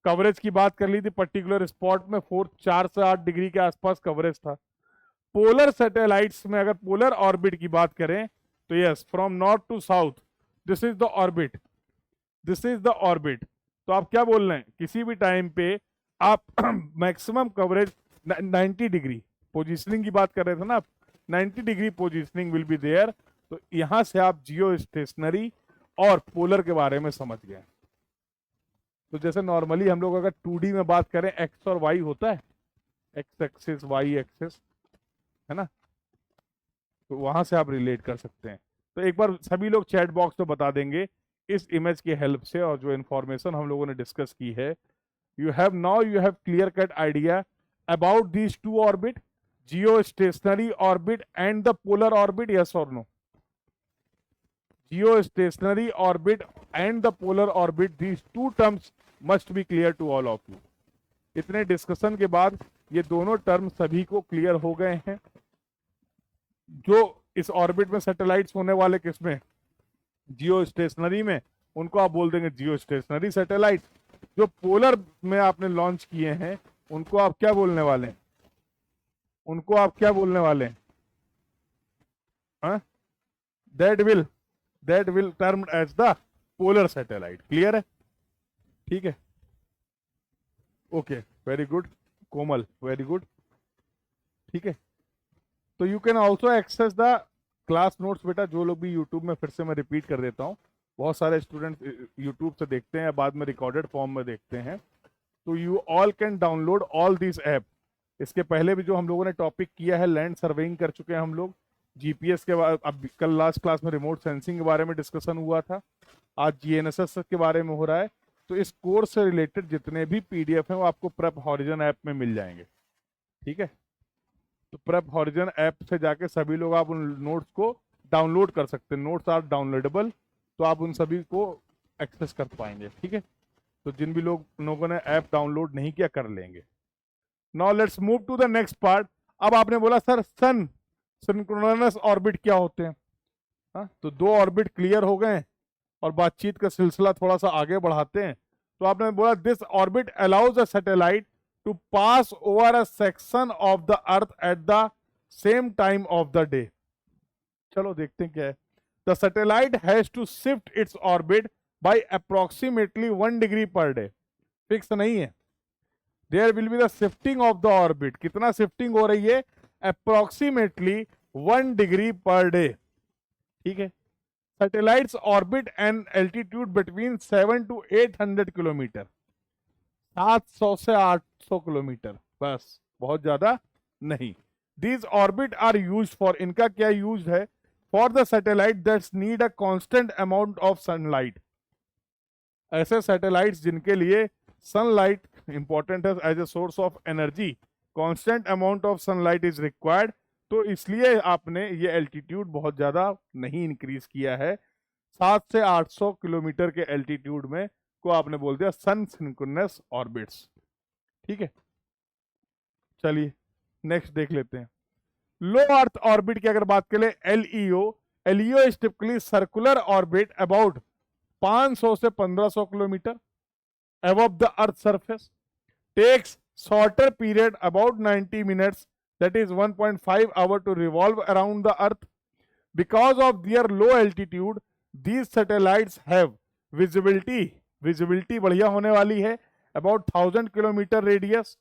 कवरेज की बात कर ली थी, पर्टिकुलर स्पॉट में 4 से 8 डिग्री के आसपास कवरेज था। पोलर सैटेलाइट्स में अगर पोलर ऑर्बिट की बात करें तो yes, from north to south this is the orbit, this is the orbit. तो आप क्या बोल रहे हैं, किसी भी टाइम पे आप मैक्सिमम कवरेज 90 डिग्री पोजीशनिंग की बात कर रहे थे ना आप, 90 degree positioning will be there. तो यहां से आप जियो स्टेशनरी और पोलर के बारे में समझ गए। तो जैसे नॉर्मली हम लोग अगर 2D में बात करें, एक्स और वाई होता है, एक्स एक्सिस वाई एक्सिस, है ना, तो वहां से आप रिलेट कर सकते हैं। तो एक बार सभी लोग चैट बॉक्स में बता देंगे इस इमेज की हेल्प से, और जो इन्फॉर्मेशन हम लोगों ने डिस्कस की है, you have clear cut idea about these two orbit, geo stationary orbit and the polar orbit, yes और no? Geostationary orbit and the polar orbit, these two terms must be clear to all of you. इतने discussion के बाद ये दोनों term सभी को clear हो गए हैं। जो इस ऑर्बिट में सैटेलाइट्स होने वाले किसमें, जियो स्टेशनरी में उनको आप बोल देंगे जियो स्टेशनरी सैटेलाइट। जो पोलर में आपने लॉन्च किए हैं उनको आप क्या बोलने वाले हैं, उनको आप क्या बोलने वाले हैं? हाँ, that will termed as the polar satellite. Clear है? ठीक है, okay, very good Komal, very good. ठीक है, तो you can also access the class notes बेटा, जो लोग भी यूट्यूब में, फिर से मैं रिपीट कर देता हूँ, बहुत सारे स्टूडेंट यूट्यूब से देखते हैं या बाद में रिकॉर्डेड फॉर्म में देखते हैं, तो you all can download all this app. इसके पहले भी जो हम लोगों ने टॉपिक किया है, लैंड सर्वेइंग कर चुके हैं हम लोग, जीपीएस के बारे, अब कल लास्ट क्लास में रिमोट सेंसिंग के बारे में डिस्कशन हुआ था, आज जीएनएसएस के बारे में हो रहा है। तो इस कोर्स से रिलेटेड जितने भी पीडीएफ हैं वो आपको प्रेप हॉरिजन ऐप में मिल जाएंगे। ठीक है, तो प्रेप हॉरिजन ऐप से जाके सभी लोग आप उन नोट्स को डाउनलोड कर सकते हैं, नोट्स आर डाउनलोडेबल, तो आप उन सभी को एक्सेस कर पाएंगे। ठीक है, तो जिन भी लोगों ने ऐप डाउनलोड नहीं किया कर लेंगे। Now let's move to the next part. अब आपने बोला सर सन सिंक्रोनस ऑर्बिट क्या होते हैं? हाँ, तो दो ऑर्बिट क्लियर हो गए और बातचीत का सिलसिला थोड़ा सा आगे बढ़ाते हैं। तो आपने बोला this orbit allows a satellite to pass over a section of the earth at the same time of the day. चलो देखते हैं क्या है। The satellite has to shift its orbit by approximately 1 degree per day. फिक्स नहीं है, there will be the shifting of the orbit. कितना shifting हो रही है? Approximately 1 degree per day. ठीक है, satellites orbit an altitude between 7 to 800 kilometre, 700 से 800 किलोमीटर, बस, बहुत ज्यादा नहीं। These orbit are use for, इनका क्या यूज है? For the satellite that's need a constant amount of sunlight. ऐसे सैटेलाइट्स जिनके लिए सनलाइट इंपॉर्टेंट है as a source of energy, constant amount of sunlight is required, तो इसलिए आपने ये एल्टीट्यूड बहुत ज्यादा नहीं इंक्रीज किया है। 7 से 800 किलोमीटर के एल्टीट्यूड में को आपने बोल दिया सन सिंक्रोनस ऑर्बिट्स। ठीक है, चलिए नेक्स्ट देख लेते हैं। लो अर्थ ऑर्बिट की अगर बात करें, LEO, LEO is typically circular orbit about 500 से 1500 kilometre above the earth surface, takes shorter period about 90 minutes, that is 1.5 hour to revolve around the earth. Because of their low altitude, these satellites have visibility बढ़िया होने वाली है, about 1000 kilometer radius.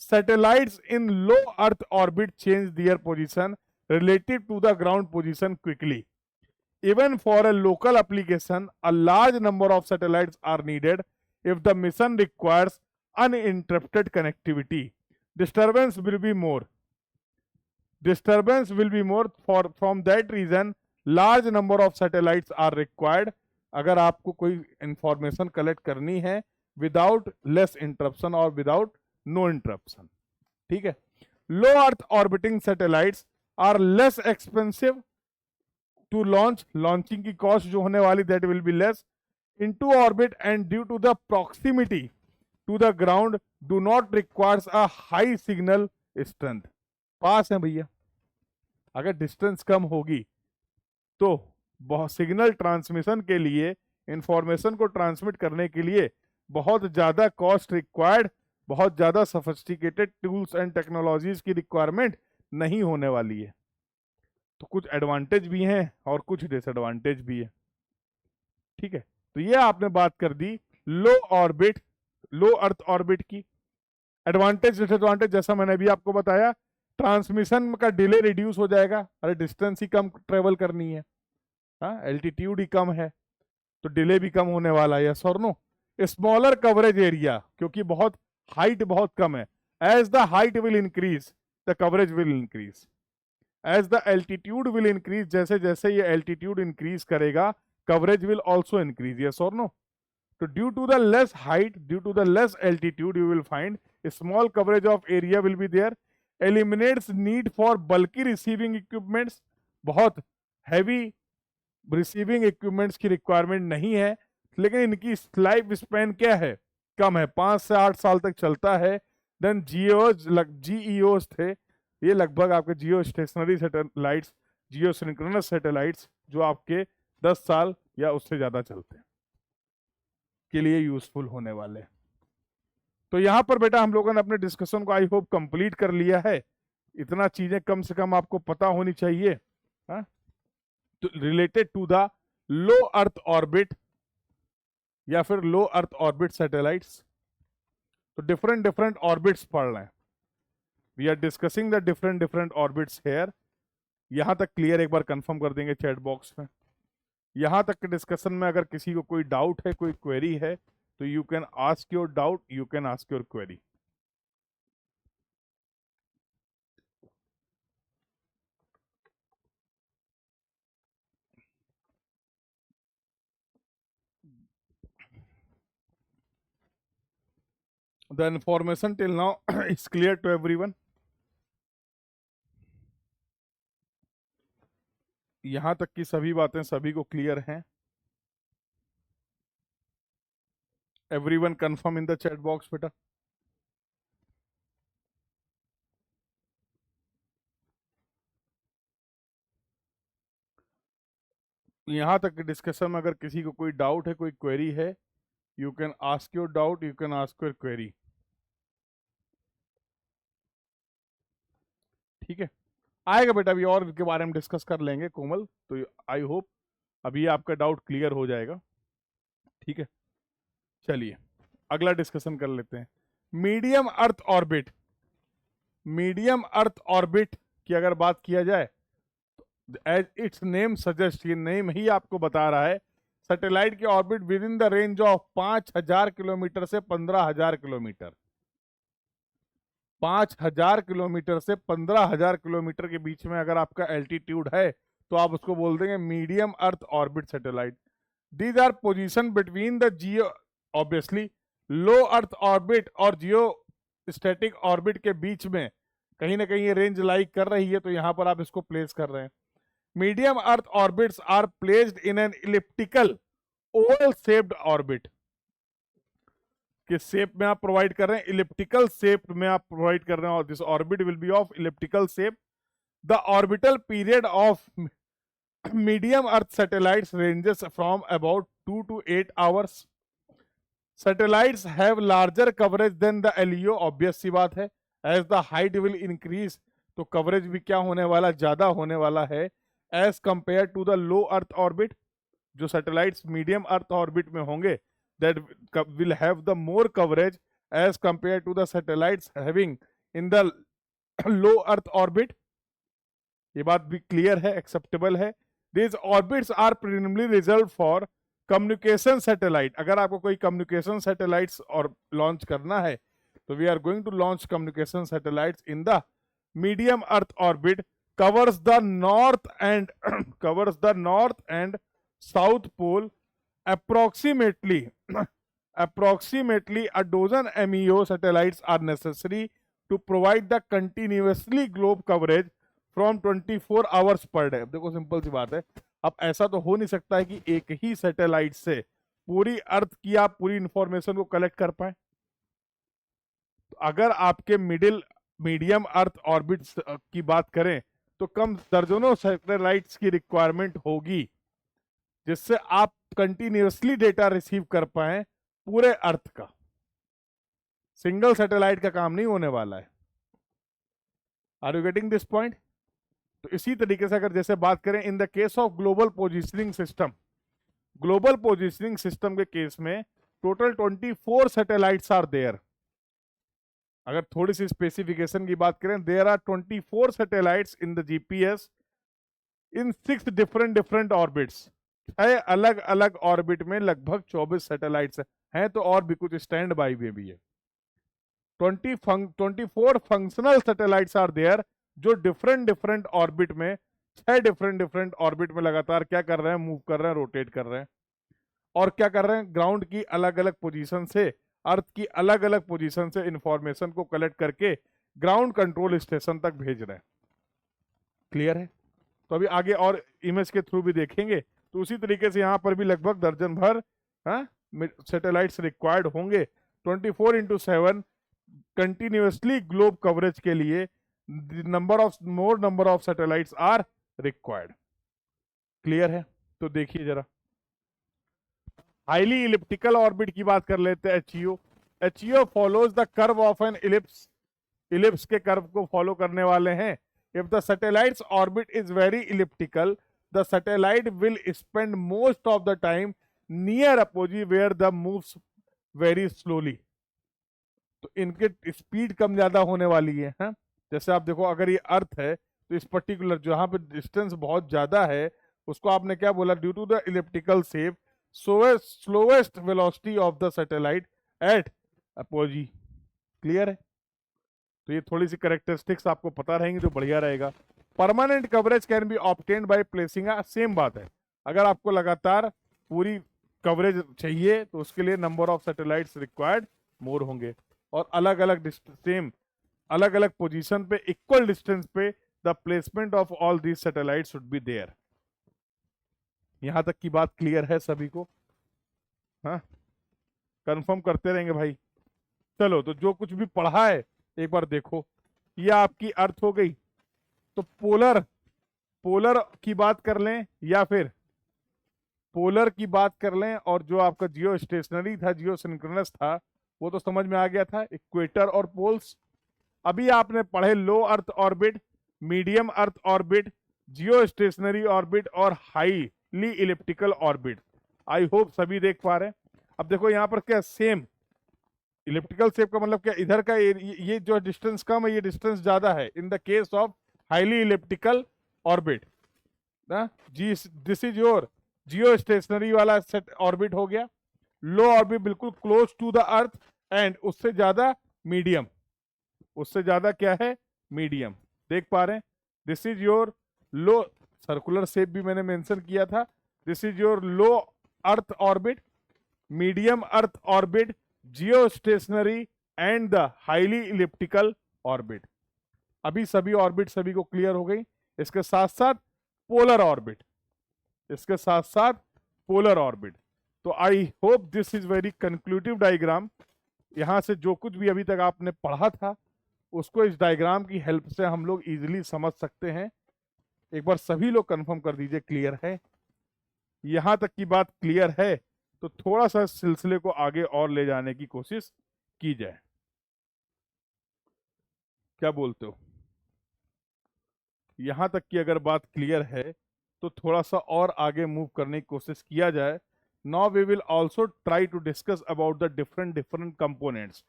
Satellites in low earth orbit change their position relative to the ground position quickly. Even for a local application, a large number of satellites are needed if the mission requires uninterrupted connectivity. Disturbance will be more. From that reason, large number of satellites are required अगर आपको कोई information collect करनी है without less interruption और without no interruption. ठीक है, low earth orbiting satellites are less expensive to launch, launching की cost जो होने वाली that will be less into orbit, and due to the proximity to the ground do not requires a high signal strength. पास है भैया, अगर distance कम होगी तो बहुत सिग्नल ट्रांसमिशन के लिए, इंफॉर्मेशन को ट्रांसमिट करने के लिए बहुत ज्यादा कॉस्ट रिक्वायर्ड, बहुत ज्यादा सोफिस्टिकेटेड टूल्स एंड टेक्नोलॉजीज की रिक्वायरमेंट नहीं होने वाली है। तो कुछ एडवांटेज भी हैं और कुछ डिसएडवांटेज भी है। ठीक है, तो ये आपने बात कर दी लो ऑर्बिट, लो अर्थ ऑर्बिट की। एडवांटेज डिसएडवांटेज जैसा मैंने अभी आपको बताया, ट्रांसमिशन का डिले रिड्यूस हो जाएगा, अरे डिस्टेंस ही कम ट्रेवल करनी है, हाँ, एल्टीट्यूड ही कम है तो डिले भी कम होने वाला है, यस और नो। स्मॉलर कवरेज एरिया, क्योंकि बहुत हाइट बहुत कम है, as the height will increase the coverage will increase, as the altitude will increase, जैसे जैसे ये एल्टीट्यूड इंक्रीज करेगा coverage will also increase, yes or no? So due to the less height, due to the less altitude, you will find a small coverage of area will be there, eliminates need for bulky receiving equipments, बहुत heavy receiving equipments की requirement नहीं है, लेकिन इनकी life span क्या है? कम है, 5 से 8 साल तक चलता है। देन जीईओज थे, ये लगभग आपके जियो स्टेशनरी सैटेलाइट्स, जियो सिंक्रोनस सैटेलाइट्स जो आपके 10 साल या उससे ज्यादा चलते हैं के लिए यूजफुल होने वाले हैं। तो यहां पर बेटा हम लोगों ने अपने डिस्कशन को आई होप कंप्लीट कर लिया है। इतना चीजें कम से कम आपको पता होनी चाहिए, हाँ, तो related to the low earth orbit या फिर लो अर्थ ऑर्बिट सैटेलाइट्स। तो डिफरेंट डिफरेंट ऑर्बिट्स पढ़ रहे हैं। We are discussing the different different orbits here. यहां तक क्लियर एक बार कंफर्म कर देंगे चैट बॉक्स में। यहां तक के डिस्कशन में अगर किसी को कोई डाउट है, कोई क्वेरी है, तो you can ask your doubt, you can ask your query. The information till now is clear to everyone. यहां तक की सभी बातें सभी को क्लियर हैं? Everyone confirm in the chat box बेटा। यहां तक डिस्कशन में अगर किसी को कोई डाउट है, कोई क्वेरी है, you can ask your doubt, you can ask your query. ठीक है, आएगा बेटा, अभी और के बारे में डिस्कस कर लेंगे कोमल। तो आई होप अभी आपका डाउट क्लियर हो जाएगा। ठीक है, चलिए अगला डिस्कशन कर लेते हैं। Medium earth orbit. Medium earth orbit की अगर बात किया जाए, एज इट्स नेम सजेस्ट, ये नेम ही आपको बता रहा है, सैटेलाइट की orbit with in the range of 5000 kilometre से 15000 किलोमीटर। 5000 किलोमीटर से 15000 किलोमीटर के बीच में अगर आपका एल्टीट्यूड है तो आप उसको बोल देंगे medium earth orbit satellite. These are position between the geo, obviously low earth orbit और जियो स्टैटिक ऑर्बिट के बीच में कहीं ना कहीं ये रेंज लाई कर रही है, तो यहां पर आप इसको प्लेस कर रहे हैं। Medium earth orbits are placed in an elliptical oval shaped orbit. किस शेप में आप प्रोवाइड कर रहे हैं? इलिप्टिकल शेप में आप प्रोवाइड कर रहे हैं, और this orbit will be of elliptical shape. The orbital period of medium earth satellites ranges from about 2 to 8 hours. Satellites have larger coverage than the LEO, obvious सी बात है। As the height will increase, तो coverage भी क्या होने वाला, ज्यादा होने वाला है as compare to the low earth orbit. जो सैटेलाइट्स मीडियम अर्थ ऑर्बिट में होंगे, that will have the more coverage as compared to the satellites having in the low earth orbit. ये बात भी क्लियर है, एक्सेप्टेबल है। These orbits are primarily reserved for communication satellite. अगर आपको कोई communication satellites और लॉन्च करना है, तो we are going to launch communication satellites in the medium earth orbit, covers the north and covers the north and south pole. Approximately a dozen MEO satellites are necessary to provide the continuously globe coverage from 24 hours per day. देखो simple सी बात है, अब ऐसा तो हो नहीं सकता है कि एक ही सैटेलाइट से पूरी अर्थ की आप पूरी इंफॉर्मेशन को कलेक्ट कर पाए। तो अगर आपके मीडियम अर्थ ऑर्बिट की बात करें, तो कम दर्जनों सैटेलाइट्स की रिक्वायरमेंट होगी, जिससे आप कंटिन्यूअसली डेटा रिसीव कर पाए पूरे अर्थ का। सिंगल सैटेलाइट का काम नहीं होने वाला है। Are you getting this point? तो इसी तरीके से अगर जैसे बात करें in the case of global positioning system, global positioning system के केस में टोटल 24 सैटेलाइट्स आर देयर। अगर थोड़ी सी स्पेसिफिकेशन की बात करें, there are 24 satellites in the GPS in 6 different orbits. 6 अलग अलग ऑर्बिट में लगभग 24 सैटेलाइट्स हैं, तो और भी कुछ स्टैंड बाई में भी है। 24 फंक्शनल सैटेलाइट्स आर देयर, जो डिफरेंट ऑर्बिट में, 6 डिफरेंट ऑर्बिट में लगातार क्या कर रहे हैं, मूव कर रहे हैं, रोटेट कर रहे हैं, और क्या कर रहे हैं, ग्राउंड की अलग अलग पोजीशन से, अर्थ की अलग अलग पोजीशन से इंफॉर्मेशन को कलेक्ट करके ग्राउंड कंट्रोल स्टेशन तक भेज रहे हैं। क्लियर है? तो अभी आगे और इमेज के थ्रू भी देखेंगे। तो उसी तरीके से यहां पर भी लगभग दर्जन भर सैटेलाइट्स रिक्वायर्ड होंगे 24/7 कंटिन्यूअसली ग्लोब कवरेज के लिए। More number of satellites are required. Clear है? तो देखिए जरा, हाईली इलिप्टिकल ऑर्बिट की बात कर लेते हैं, HEO. HEO follows the curve of an ellipse, ellipse के कर्व को फॉलो करने वाले हैं। If the satellites orbit is very elliptical, the satellite will spend most of the time near apogee where the moves very slowly. तो इनके speed कम ज्यादा होने वाली है, हाँ? जैसे आप देखो, अगर ये अर्थ है तो इस पर्टिकुलर जहां पे डिस्टेंस बहुत ज्यादा है उसको आपने क्या बोला, due to the elliptical shape slowest velocity of the satellite at apogee. Clear है? तो ये थोड़ी सी करेक्टरिस्टिक्स आपको पता रहेंगी तो बढ़िया रहेगा। Permanent coverage can be obtained by placing, same बात है, अगर आपको लगातार पूरी कवरेज चाहिए तो उसके लिए number of satellites required more होंगे, और अलग अलग सेम अलग अलग पोजीशन पे इक्वल डिस्टेंस पे the placement of all these satellite should be there. यहां तक की बात क्लियर है सभी को? हाँ, कंफर्म करते रहेंगे भाई। चलो, तो जो कुछ भी पढ़ा है एक बार देखो। ये आपकी अर्थ हो गई, तो पोलर पोलर की बात कर लें या फिर पोलर की बात कर लें, और जो आपका जियो स्टेशनरी था, जियो सिंक्रोनस था, वो तो समझ में आ गया था, इक्वेटर और पोल्स। अभी आपने पढ़े low earth orbit, medium earth orbit, geo stationary orbit और highly elliptical orbit. I hope सभी देख पा रहे हैं। अब देखो यहाँ पर क्या, सेम इलिप्टिकल शेप का मतलब क्या, इधर का ये जो डिस्टेंस कम है, ये डिस्टेंस ज्यादा है in the case of highly elliptical orbit ना जी। This is your geo stationary वाला सेट ऑर्बिट हो गया। लो ऑर्बिट बिल्कुल close to the earth, and उससे ज्यादा मीडियम, उससे ज्यादा क्या है, मीडियम। देख पा रहे हैं? This is your low, circular shape भी मैंने मेंशन किया था। This is your low earth orbit, medium earth orbit, geo stationery and the highly elliptical orbit. अभी सभी ऑर्बिट सभी को क्लियर हो गई। इसके साथ साथ पोलर ऑर्बिट, इसके साथ साथ पोलर ऑर्बिट। तो I hope this is very conclusive diagram. यहां से जो कुछ भी अभी तक आपने पढ़ा था उसको इस डायग्राम की हेल्प से हम लोग इजीली समझ सकते हैं। एक बार सभी लोग कंफर्म कर दीजिए क्लियर है? यहां तक की बात क्लियर है तो थोड़ा सा सिलसिले को आगे और ले जाने की कोशिश की जाए। क्या बोलते हो? यहां तक की अगर बात क्लियर है तो थोड़ा सा और आगे मूव करने की कोशिश किया जाए। Now we will also try to discuss about the different components.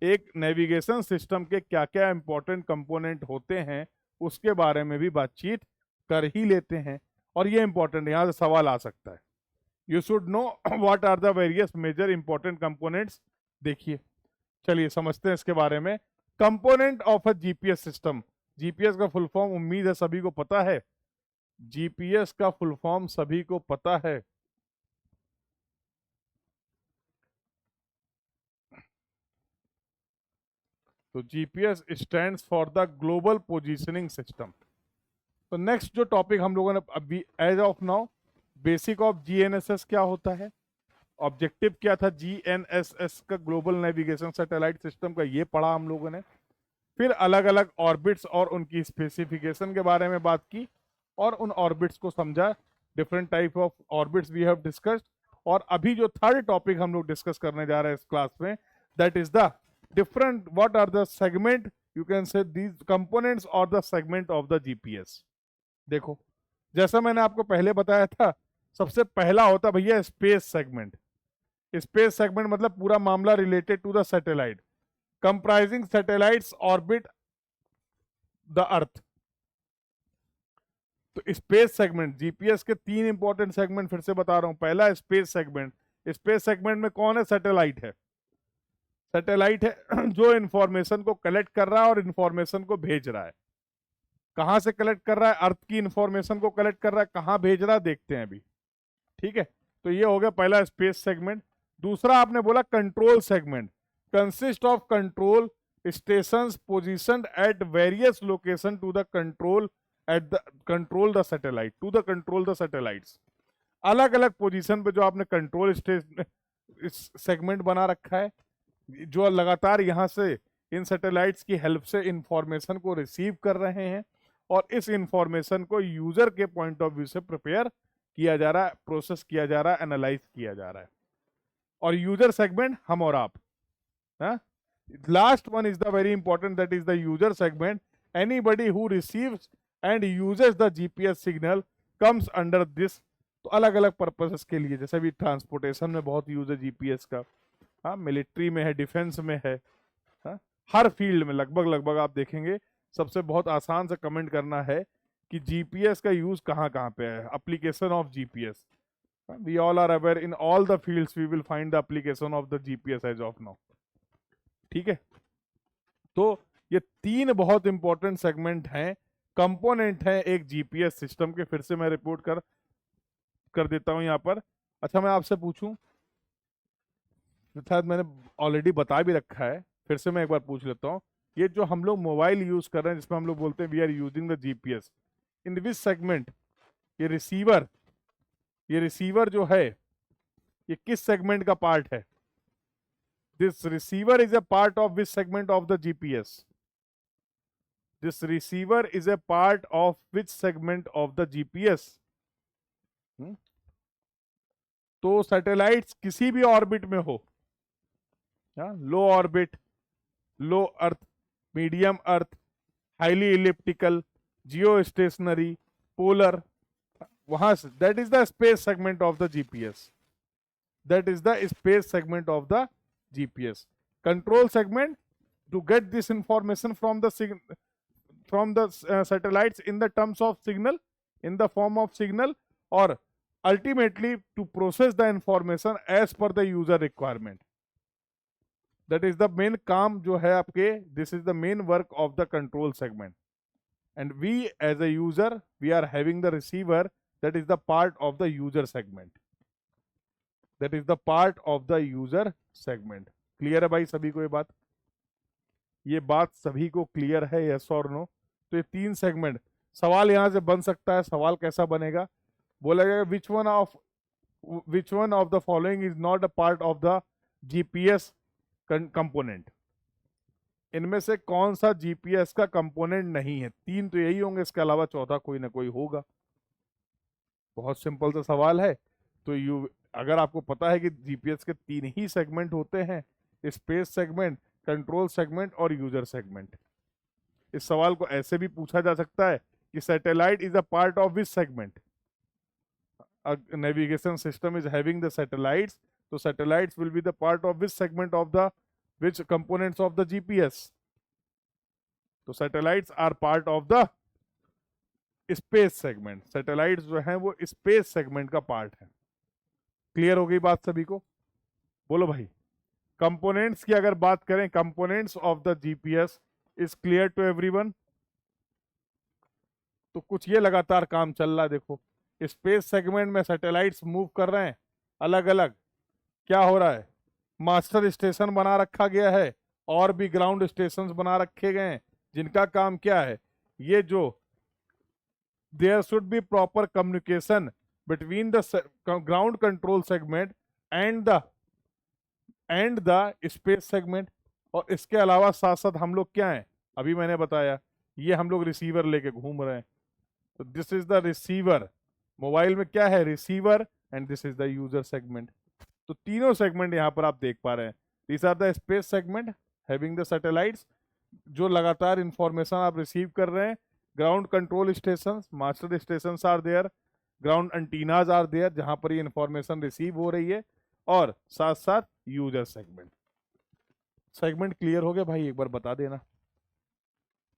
एक नेविगेशन सिस्टम के क्या क्या इंपॉर्टेंट कंपोनेंट होते हैं उसके बारे में भी बातचीत कर ही लेते हैं। और ये इंपॉर्टेंट, यहां से सवाल आ सकता है, you should know what are the various major important components. देखिए, चलिए समझते हैं इसके बारे में। Component of a GPS system, GPS का फुल फॉर्म उम्मीद है सभी को पता है। जीपीएस का फुल फॉर्म सभी को पता है। तो GPS stands for the global positioning system. तो नेक्स्ट जो टॉपिक हम लोगों ने अभी as of now, basic of GNSS क्या होता है, ऑब्जेक्टिव क्या था जीएनएसएस का, ग्लोबल नेविगेशन सैटेलाइट सिस्टम का, ये पढ़ा हम लोगों ने। फिर अलग अलग ऑर्बिट्स और उनकी स्पेसिफिकेशन के बारे में बात की और उन ऑर्बिट्स को समझा। Different type of orbits we have discussed. और अभी जो थर्ड टॉपिक हम लोग डिस्कस करने जा रहे हैं इस क्लास में, that is the different, what are the segment, you can say these components और the segment of the GPS. देखो, जैसा मैंने आपको पहले बताया था, सबसे पहला होता भैया स्पेस सेगमेंट। स्पेस सेगमेंट मतलब पूरा मामला related to the satellite, comprising satellites orbit the earth. तो स्पेस सेगमेंट, जीपीएस के तीन इंपॉर्टेंट सेगमेंट फिर से बता रहा हूं। पहला स्पेस सेगमेंट, स्पेस सेगमेंट में कौन है, सैटेलाइट है। सैटेलाइट है जो इंफॉर्मेशन को कलेक्ट कर रहा है और इंफॉर्मेशन को भेज रहा है। कहां से कलेक्ट कर रहा है, अर्थ की इंफॉर्मेशन को कलेक्ट कर रहा है, कहां भेज रहा है देखते हैं अभी। ठीक है, तो ये हो गया पहला स्पेस सेगमेंट। दूसरा आपने बोला control segment, consist of control stations positioned at various location to the control at the control the satellite, to the control the satellites. अलग अलग पोजीशन पे जो आपने कंट्रोल स्टेशन सेगमेंट बना रखा है, जो लगातार यहां से इन सैटेलाइट्स की हेल्प से इंफॉर्मेशन को रिसीव कर रहे हैं और इस इंफॉर्मेशन को यूजर के पॉइंट ऑफ व्यू से प्रिपेयर किया जा रहा है, प्रोसेस किया जा रहा है, एनालाइज किया जा रहा है। और यूजर सेगमेंट हम और आप, हाँ। Last one is the very important, that is the user segment. Anybody who receives and uses the GPS signal comes under this. तो अलग अलग पर्पसेस के लिए, जैसे भी ट्रांसपोर्टेशन में बहुत यूज है जीपीएस का, हाँ, मिलिट्री में है, डिफेंस में है, हाँ, हर फील्ड में लगभग लगभग आप देखेंगे। सबसे बहुत आसान से कमेंट करना है कि जीपीएस का यूज कहाँ कहाँ पे है, application of GPS. We all are aware in all the fields we will find the application of the GPS as of now. ठीक है, तो ये तीन बहुत इंपॉर्टेंट सेगमेंट हैं, कंपोनेंट हैं एक जीपीएस सिस्टम के। फिर से मैं रिपोर्ट कर देता हूं यहां पर। अच्छा, मैं आपसे पूछूं, शायद मैंने ऑलरेडी बता भी रखा है, फिर से मैं एक बार पूछ लेता हूं। ये जो हम लोग मोबाइल यूज कर रहे हैं, जिसमें हम लोग बोलते हैं we are using the GPS, in which segment? ये रिसीवर जो है, ये किस सेगमेंट का पार्ट है? This receiver is a part of which segment of the GPS? This receiver is a part of which segment of the GPS? तो satellites किसी भी ऑर्बिट में हो, low orbit, low earth, medium earth, highly elliptical, geo stationary, polar, वहां से, that is the space segment of the GPS. That is the space segment of the GPS. Control segment, to get this information from the satellites in the terms of signal, in the form of signal, or ultimately to process the information as per the user requirement. That is the main काम जो है आपके, this is the main work of the control segment. And we as a user, we are having the receiver, that is the part of the user segment. That is the part of the user segment. Clear है भाई सभी को ये बात सभी को clear है, yes और नो? तो ये तीन सेगमेंट, सवाल यहां से बन सकता है। सवाल कैसा बनेगा? बोला जाएगा which one of the following is not a part of the GPS component? इनमें से कौन सा जीपीएस का कंपोनेंट नहीं है? तीन तो यही होंगे, इसके अलावा चौथा कोई ना कोई होगा। बहुत सिंपल सा सवाल है। तो अगर आपको पता है कि जीपीएस के तीन ही सेगमेंट होते हैं, स्पेस सेगमेंट, कंट्रोल सेगमेंट और यूजर सेगमेंट, इस सवाल को ऐसे भी पूछा जा सकता है कि satellite is a part of which segment? Navigation system is having the satellites, तो satellites will be the part of which segment of the which components of the GPS? तो satellites are part of the space segment. Satellites जो हैं वो space segment का part है। Clear हो गई बात सभी को? बोलो भाई। कंपोनेंट्स की अगर बात करें, components of the GPS is clear to everyone? तो कुछ ये लगातार काम चल रहा है। देखो, स्पेस सेगमेंट में सैटेलाइट्स मूव कर रहे हैं अलग अलग। क्या हो रहा है? मास्टर स्टेशन बना रखा गया है, और भी ग्राउंड स्टेशन बना रखे गए हैं, जिनका काम क्या है? ये जो there should be proper communication between the ground control segment and the space segment. और इसके अलावा साथ साथ हम लोग क्या हैं? अभी मैंने बताया, ये हम लोग रिसीवर लेके घूम रहे हैं। तो this is the receiver. Mobile में क्या है? Receiver, and this is the user segment. तो तीनों सेगमेंट यहां पर आप देख पा रहे हैं। This are the space segment having the satellites, जो लगातार इंफॉर्मेशन आप रिसीव कर रहे हैं। Ground control station, master station are there, ground antennas are there, जहां पर ये इंफॉर्मेशन रिसीव हो रही है, और साथ साथ यूजर सेगमेंट। सेगमेंट क्लियर हो गए भाई? एक बार बता देना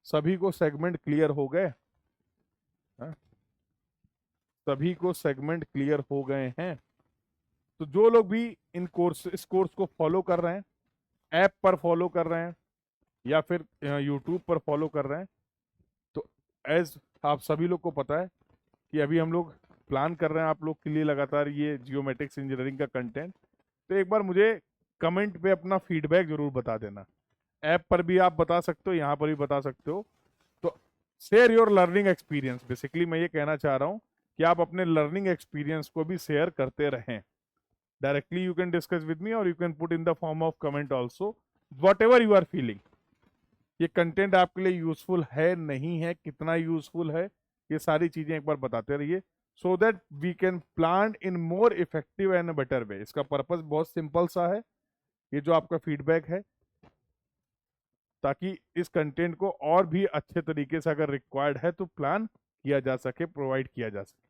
सभी को सेगमेंट क्लियर हो गए? सभी को सेगमेंट क्लियर हो गए हैं? तो जो लोग भी इस कोर्स को फॉलो कर रहे हैं, ऐप पर फॉलो कर रहे हैं या फिर यूट्यूब पर फॉलो कर रहे हैं, तो एज आप सभी लोग को पता है कि अभी हम लोग प्लान कर रहे हैं आप लोग के लिए लगातार ये जियोमेट्रिक्स इंजीनियरिंग का कंटेंट। तो एक बार मुझे कमेंट पे अपना फीडबैक जरूर बता देना। ऐप पर भी आप बता सकते हो, यहाँ पर भी बता सकते हो। तो share your learning experience. Basically मैं ये कहना चाह रहा हूँ कि आप अपने लर्निंग एक्सपीरियंस को भी शेयर करते रहें। Directly you can discuss with me, और you can put in the form of comment also, whatever you are feeling. ये कंटेंट आपके लिए यूजफुल है, नहीं है, कितना यूजफुल है, ये सारी चीजें एक बार बताते रहिए। So that we can plan in more effective and better way. इसका पर्पस बहुत सिंपल सा है, ये जो आपका फीडबैक है, ताकि इस कंटेंट को और भी अच्छे तरीके से अगर रिक्वायर्ड है तो प्लान किया जा सके, प्रोवाइड किया जा सके।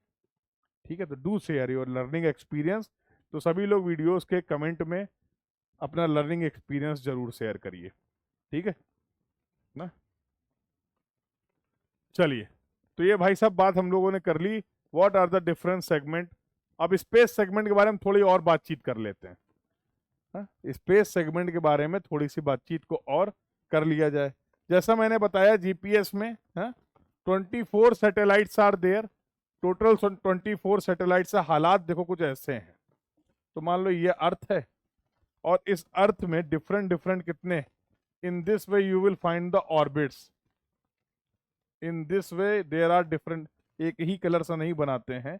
ठीक है, तो do share your learning experience. तो सभी लोग वीडियोस के कमेंट में अपना लर्निंग एक्सपीरियंस जरूर शेयर करिए। ठीक है ना, चलिए। तो ये भाई साहब बात हम लोगों ने कर ली, what are the different segment. अब स्पेस सेगमेंट के बारे में थोड़ी और बातचीत कर लेते हैं। स्पेस सेगमेंट के बारे में थोड़ी सी बातचीत को और कर लिया जाए। जैसा मैंने बताया जीपीएस में 24 satellites are there, total 24 satellites से हालात देखो कुछ ऐसे हैं। तो मान लो ये अर्थ है और इस अर्थ में डिफरेंट डिफरेंट कितने, in this way you will find the orbits, in this way there are different. एक ही कलर सा नहीं बनाते हैं,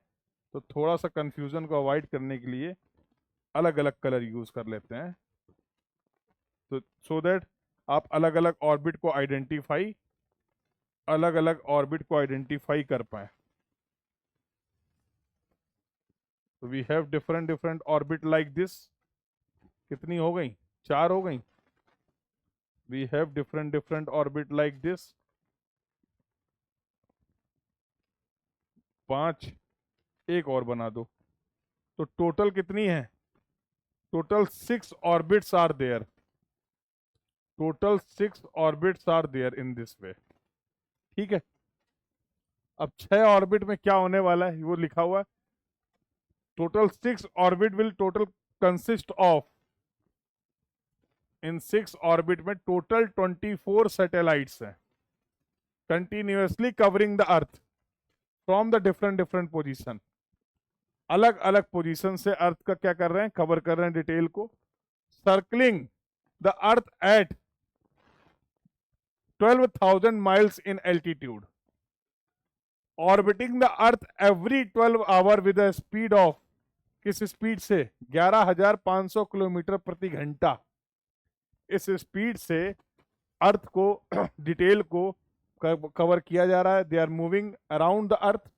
तो थोड़ा सा कंफ्यूजन को अवॉइड करने के लिए अलग अलग कलर यूज कर लेते हैं, तो सो दैट आप अलग अलग ऑर्बिट को आइडेंटिफाई कर पाए। तो we have different different orbit like this. कितनी हो गई, 4 हो गई। We have different different orbit like this, 5, एक और बना दो। तो टोटल कितनी है, total 6 orbits are there, total 6 orbits are there in this way. ठीक है, अब 6 ऑर्बिट में क्या होने वाला है वो लिखा हुआ है, total 6 orbit will total consist of, in 6 orbit में टोटल 24 सैटेलाइट्स हैं, continuously covering the earth from the different different position. अलग अलग पोजीशन से अर्थ का क्या कर रहे हैं, कवर कर रहे हैं डिटेल को, circling the earth eight 12,000 miles in altitude, orbiting the earth every 12 hour with a speed of, किस स्पीड से, 11,500 किलोमीटर प्रति घंटा। इस स्पीड से अर्थ को डिटेल को कवर किया जा रहा है। They are moving around the earth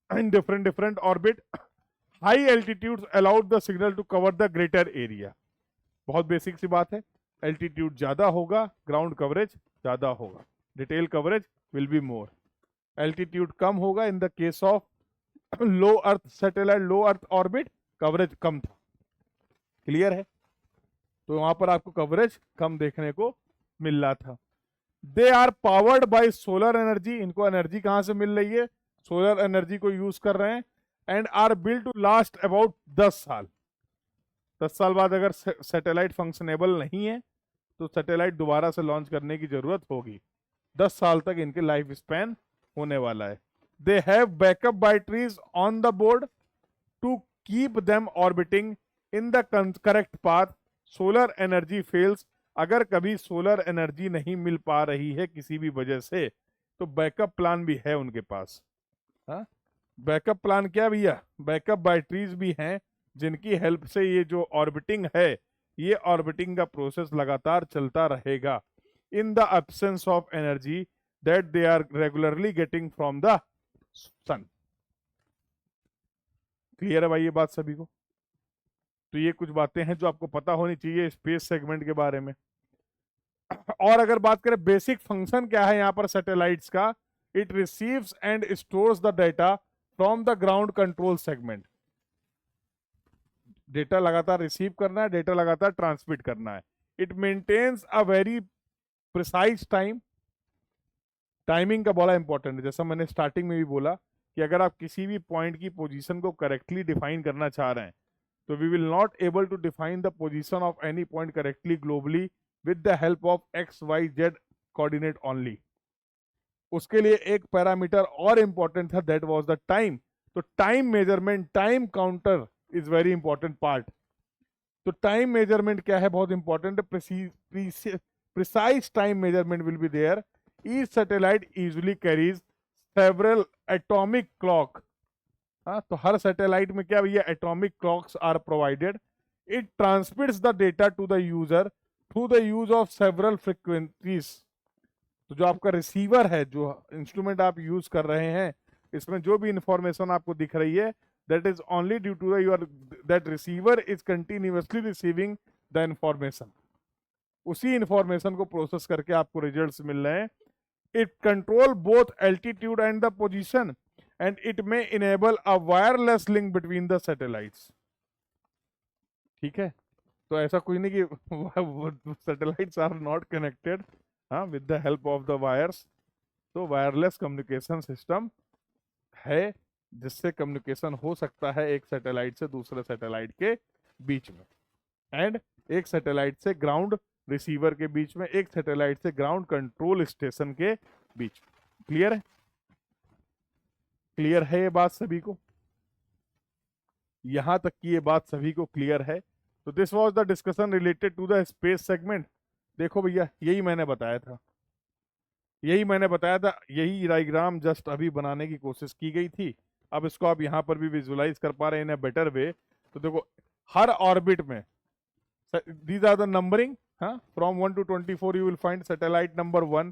in different different orbit. High altitude allowed the signal to cover the greater area. बहुत बेसिक सी बात है, एल्टीट्यूड ज्यादा होगा ग्राउंड कवरेज ज्यादा होगा, detail coverage will be more. Altitude कम होगा in the case of low earth satellite, low earth orbit, coverage कम था। क्लियर है, तो वहां पर आपको कवरेज कम देखने को मिल रहा था। They are powered by solar energy, इनको एनर्जी कहां से मिल रही है, सोलर एनर्जी को यूज कर रहे हैं। And are build to last about 10 साल। 10 साल बाद अगर सैटेलाइट फंक्शनेबल नहीं है तो सैटेलाइट दोबारा से लॉन्च करने की जरूरत होगी। 10 साल तक इनके लाइफ स्पैन होने वाला है। They have backup batteries on the board to keep them orbiting in the correct path. Solar energy fails, अगर कभी सोलर एनर्जी नहीं मिल पा रही है किसी भी वजह से, तो बैकअप प्लान भी है उनके पास। बैकअप प्लान क्या भैया, बैकअप बैटरीज भी हैं जिनकी हेल्प से ये जो ऑर्बिटिंग है, ये ऑर्बिटिंग का प्रोसेस लगातार चलता रहेगा in the absence of energy that they are regularly getting from the sun. Clear है भाई ये बात सभी को? तो ये कुछ बातें हैं जो आपको पता होनी चाहिए स्पेस सेगमेंट के बारे में। और अगर बात करें बेसिक फंक्शन क्या है यहाँ पर सैटेलाइट्स का, it receives and stores the data from the ground control segment. Data लगातार रिसीव करना है, डेटा लगातार ट्रांसमिट करना है। It maintains a very precise time, timing का बड़ा इंपॉर्टेंट है। जैसा मैंने स्टार्टिंग में भी बोला कि अगर आप किसी भी पॉइंट की पोजीशन को करेक्टली डिफाइन करना चाह रहे हैं, तो we will not able to define the position of any point correctly globally with the help of XYZ coordinate only. उसके लिए एक पैरामीटर और इंपॉर्टेंट था, दैट वाज द टाइम। तो time measurement, time counter is very important part. तो time measurement क्या है, बहुत इंपॉर्टेंट है। Precise time measurement will be there. Each satellite usually carries several atomic clock. तो हर सैटेलाइट में क्या भैया, atomic clocks are provided. It transmits the data to the user through the use of several frequencies. तो जो आपका receiver है, जो इंस्ट्रूमेंट आप यूज कर रहे हैं, इसमें जो भी इंफॉर्मेशन आपको दिख रही है that is only due to your that receiver is continuously receiving the information. उसी इंफॉर्मेशन को प्रोसेस करके आपको रिजल्ट्स मिल रहे हैं। It control both altitude and the position and it may enable a wireless link between the satellites. ठीक है, तो ऐसा कोई नहीं कि satellites are not connected with the help of the wires. तो वायरलेस कम्युनिकेशन सिस्टम है जिससे कम्युनिकेशन हो सकता है एक सैटेलाइट से दूसरे सैटेलाइट के बीच में, एंड एक सैटेलाइट से ग्राउंड रिसीवर के बीच में, एक सैटेलाइट से ग्राउंड कंट्रोल स्टेशन के बीच में। क्लियर है? क्लियर है ये बात सभी को? यहां तक की ये बात सभी को क्लियर है? तो this was the discussion related to the space segment. देखो भैया, यही मैंने बताया था, यही डायग्राम जस्ट अभी बनाने की कोशिश की गई थी। अब इसको आप यहां पर भी विजुलाइज कर पा रहे हैं इन अ बेटर वे। तो देखो, हर ऑर्बिट में these are the numbering, from 1 to 24 you will find satellite number 1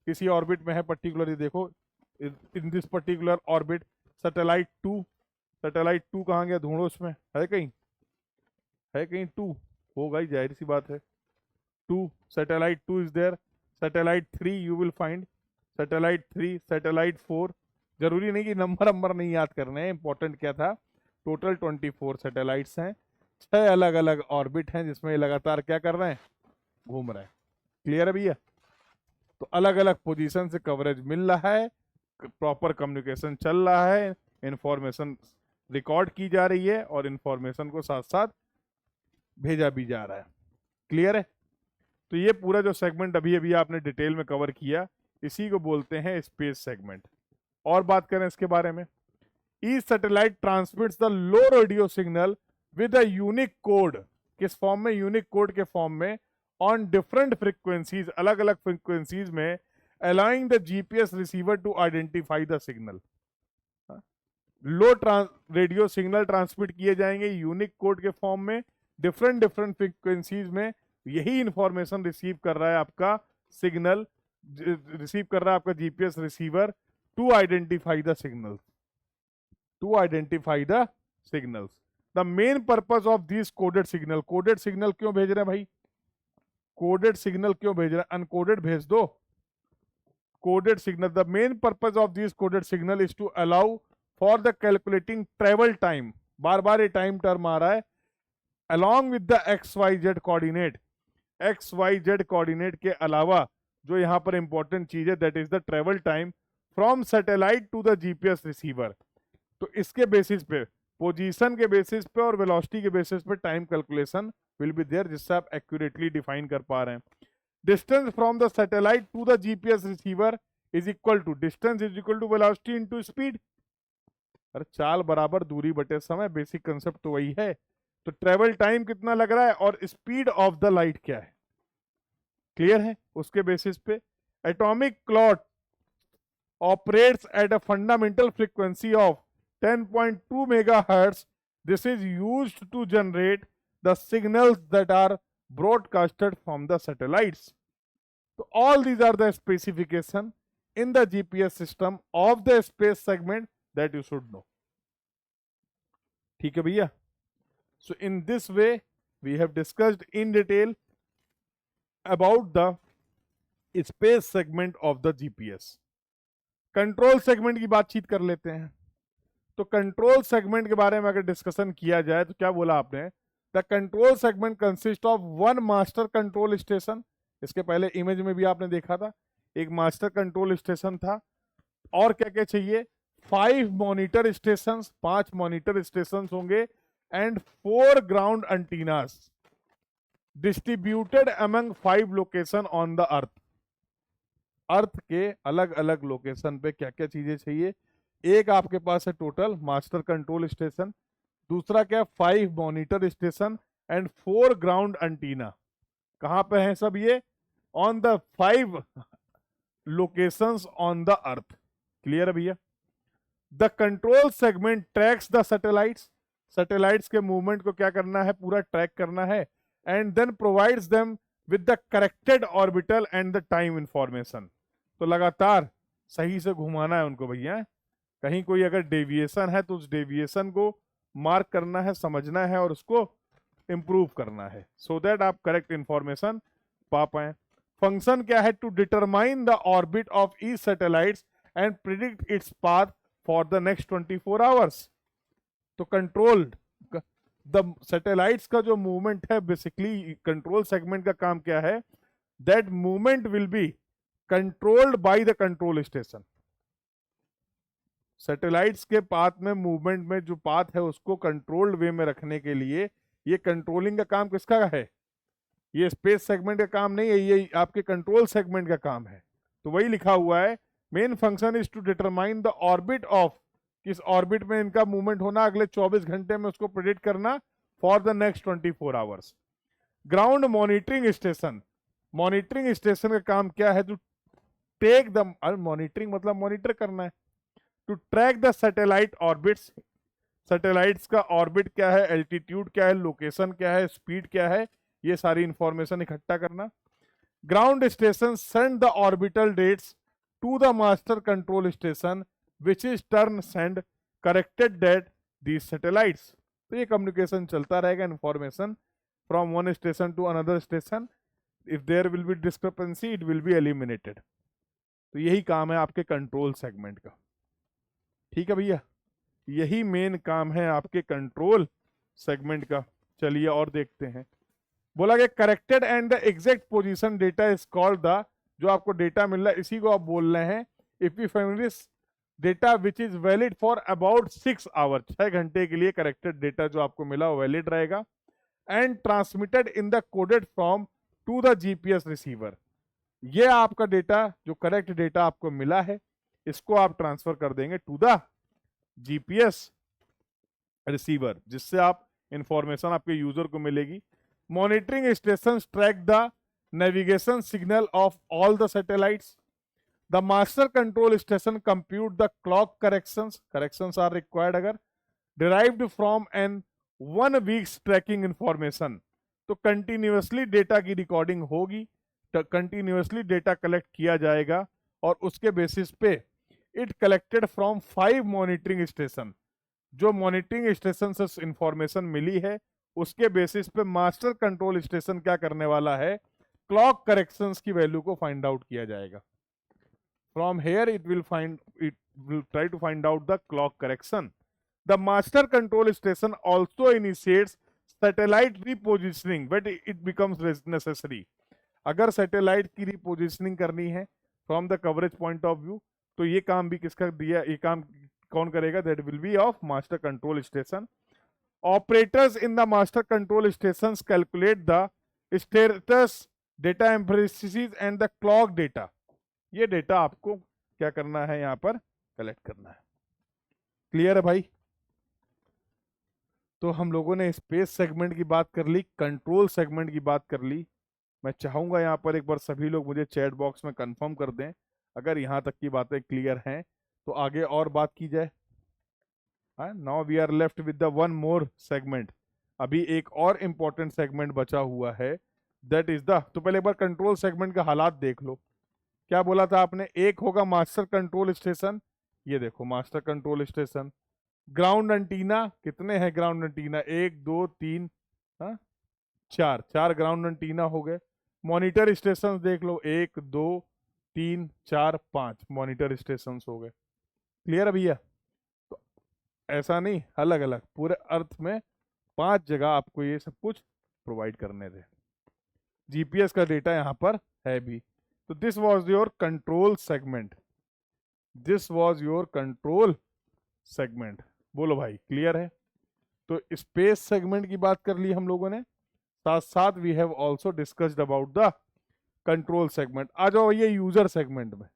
किसी ऑर्बिट में है पर्टिकुलरली। देखो in this particular orbit satellite 2 कहाँ गया? ढूंढो, उसमें है कहीं? 2 होगा ही, जाहिर सी बात है। 2 satellite 2 is there. Satellite 3 you will find satellite 3, satellite 4। जरूरी नहीं कि नंबर नहीं याद करने हैं, इंपॉर्टेंट क्या था, टोटल 24 सैटेलाइट्स हैं, 6 अलग अलग ऑर्बिट हैं जिसमें लगातार क्या कर रहे हैं? घूम रहे हैं। क्लियर है भैया? तो अलग अलग पोजीशन से कवरेज मिल रहा है, प्रॉपर कम्युनिकेशन चल रहा है, इंफॉर्मेशन रिकॉर्ड की जा रही है और इंफॉर्मेशन को साथ साथ भेजा भी जा रहा है। क्लियर है? तो ये पूरा जो सेगमेंट अभी अभी आपने डिटेल में कवर किया, इसी को बोलते हैं स्पेस सेगमेंट। और बात करें इसके बारे में, each satellite transmits the low radio signal with a unique code. किस फॉर्म में? यूनिक कोड के फॉर्म में, ऑन डिफरेंट फ्रीक्वेंसीज, अलग अलग फ्रीक्वेंसीज में, allowing the GPS receiver to identify the signal। Low radio signal transmit किए जाएंगे unique code के फॉर्म में, डिफरेंट फ्रीक्वेंसीज में। यही इंफॉर्मेशन रिसीव कर रहा है आपका सिग्नल, रिसीव कर रहा है आपका GPS receiver to identify the signals, the main purpose of this coded signal. Coded signal क्यों भेज रहे हैं भाई? कोडेड सिग्नल क्यों भेज रहे हैं? अनकोडेड भेज दो। Coded signal, the main purpose of this coded signal is to allow for the calculating travel time. बार बार ये टाइम टर्म आ रहा है। along with the XYZ coordinate, XYZ coordinate के अलावा जो यहां पर इंपॉर्टेंट चीज है that is the travel time from satellite to the GPS receiver. तो इसके बेसिस पे, पोजीशन के बेसिस पे और वेलोसिटी के बेसिस पे time calculation will be there, जिससे आप एक्यूरेटली डिफाइन कर पा रहे हैं। Distance from the satellite to the GPS receiver is equal to, distance is equal to velocity into speed. अरे चाल बराबर दूरी बटे समय, बेसिक कंसेप्ट तो वही है। तो ट्रेवल टाइम कितना लग रहा है और स्पीड ऑफ द लाइट क्या है, क्लियर है? उसके बेसिस पे atomic clock operates at a fundamental frequency of 10.2 megahertz. This is used to generate the signals that are broadcasted from the satellites. So all these are the specification in the GPS system of the space segment that you should know. ठीक है भैया? So in this way we have discussed in detail about the space segment of the GPS. Control segment की बातचीत कर लेते हैं। तो control segment के बारे में अगर डिस्कशन किया जाए तो क्या बोला आपने? The control segment consist of one master control station. इसके पहले इमेज में भी आपने देखा था, एक मास्टर कंट्रोल स्टेशन था। और क्या क्या चाहिए? 5 मॉनिटर स्टेशन, 5 मॉनिटर स्टेशन होंगे, and 4 ground antennas distributed among 5 location on the earth. Earth के अलग अलग लोकेशन पे क्या क्या चीजें चाहिए? एक आपके पास है टोटल मास्टर कंट्रोल स्टेशन, दूसरा क्या? 5 monitor station and 4 ground antenna. कहां पे हैं सब ये? On the 5 locations on the earth. Clear है भैया? The control segment tracks the satellites. Satellites के मूवमेंट को क्या करना है? पूरा ट्रैक करना है, and then provides them with the corrected orbital and the time information. तो लगातार सही से घुमाना है उनको भैया, कहीं कोई अगर डेविएशन है तो उस डेविएशन को मार्क करना है, समझना है और उसको इंप्रूव करना है, सो दैट आप करेक्ट इंफॉर्मेशन पा पाए। फंक्शन क्या है? To determine the orbit of each satellites and predict its path for the next 24 hours. तो कंट्रोल्ड द सैटेलाइट्स का जो मूवमेंट है, बेसिकली कंट्रोल सेगमेंट का काम क्या है? That movement will be controlled by the control station. Satellites के path में मूवमेंट में जो पाथ है उसको कंट्रोल्ड वे में रखने के लिए ये कंट्रोलिंग का काम किसका है? ये स्पेस सेगमेंट का काम नहीं है, ये आपके कंट्रोल सेगमेंट का काम है। तो वही लिखा हुआ है, main function is to determine the orbit of, किस ऑर्बिट में इनका मूवमेंट होना अगले 24 घंटे में, उसको प्रेडिक्ट करना for the next 24 hours. Ground monitoring station, monitoring station का काम क्या है? टू टेक द, मॉनिटरिंग मतलब मॉनिटर करना है, to track the satellite orbits. Satellites का ऑर्बिट क्या है, एल्टीट्यूड क्या है, लोकेशन क्या है, स्पीड क्या है, ये सारी इंफॉर्मेशन इकट्ठा करना। Ground station send the orbital dates to the master control station which is turn send corrected date the satellites. तो ये कम्युनिकेशन चलता रहेगा, information from one station to another station. If there will be discrepancy it will be eliminated. तो यही काम है आपके control segment का। ठीक है भैया, यही मेन काम है आपके कंट्रोल सेगमेंट का। चलिए और देखते हैं। बोला गया corrected and the exact position data is called the, जो आपको डेटा मिल रहा है इसी को आप बोल रहे हैं ephemeris data which is valid for about 6 hour, 6 घंटे के लिए करेक्टेड डेटा जो आपको मिला वो वैलिड रहेगा। And transmitted in the coded form to the GPS receiver. ये आपका डेटा जो करेक्ट डेटा आपको मिला है इसको आप ट्रांसफर कर देंगे टू द जीपीएस रिसीवर, जिससे आप इंफॉर्मेशन आपके यूजर को मिलेगी। Monitoring station track the navigation signal of all the satellites. The master control station compute the clock corrections are required अगर derived from an 1 weeks tracking information. तो continuously data की recording होगी, continuously data collect किया जाएगा और उसके basis पे it collected from 5 monitoring station. जो मॉनिटरिंग स्टेशन से इंफॉर्मेशन मिली है उसके बेसिस पे मास्टर कंट्रोल स्टेशन क्या करने वाला है, क्लॉक करेक्शंस की वैल्यू को फाइंड आउट किया जाएगा। From here it will try to find out the clock correction. The master control station also initiates satellite repositioning but it becomes necessary. अगर satellite की रिपोजिशनिंग करनी है from the coverage point of view तो ये काम भी किसका दिया, ये काम कौन करेगा? That will be of master control station. Operators in the master control stations calculate the status data ephemeris and the clock data. ये डेटा आपको क्या करना है, यहां पर कलेक्ट करना है। क्लियर है भाई? तो हम लोगों ने स्पेस सेगमेंट की बात कर ली, कंट्रोल सेगमेंट की बात कर ली। मैं चाहूंगा यहाँ पर एक बार सभी लोग मुझे चैट बॉक्स में कंफर्म कर दें अगर यहाँ तक की बातें क्लियर हैं, तो आगे और बात की जाए। Now we are left with the one more segment. अभी एक और इंपॉर्टेंट सेगमेंट बचा हुआ है, दैट इज द, तो पहले एक बार कंट्रोल सेगमेंट का हालात देख लो। क्या बोला था आपने? एक होगा मास्टर कंट्रोल स्टेशन, ये देखो master control station. Ground antenna कितने हैं? ग्राउंड एंटीना 1 2 3 4 ग्राउंड एंटीना हो गए। मॉनिटर स्टेशन देख लो 1 2 3 4 5 मॉनिटर स्टेशन हो गए। क्लियर है भैया? तो ऐसा नहीं, अलग अलग पूरे अर्थ में 5 जगह आपको ये सब कुछ प्रोवाइड करने थे। जीपीएस का डेटा यहाँ पर है भी। तो this was your control segment, this was your control segment. बोलो भाई क्लियर है? तो स्पेस सेगमेंट की बात कर ली हम लोगों ने, साथ साथ we have also discussed about the control segment. आ जाओ ये यूजर सेगमेंट में।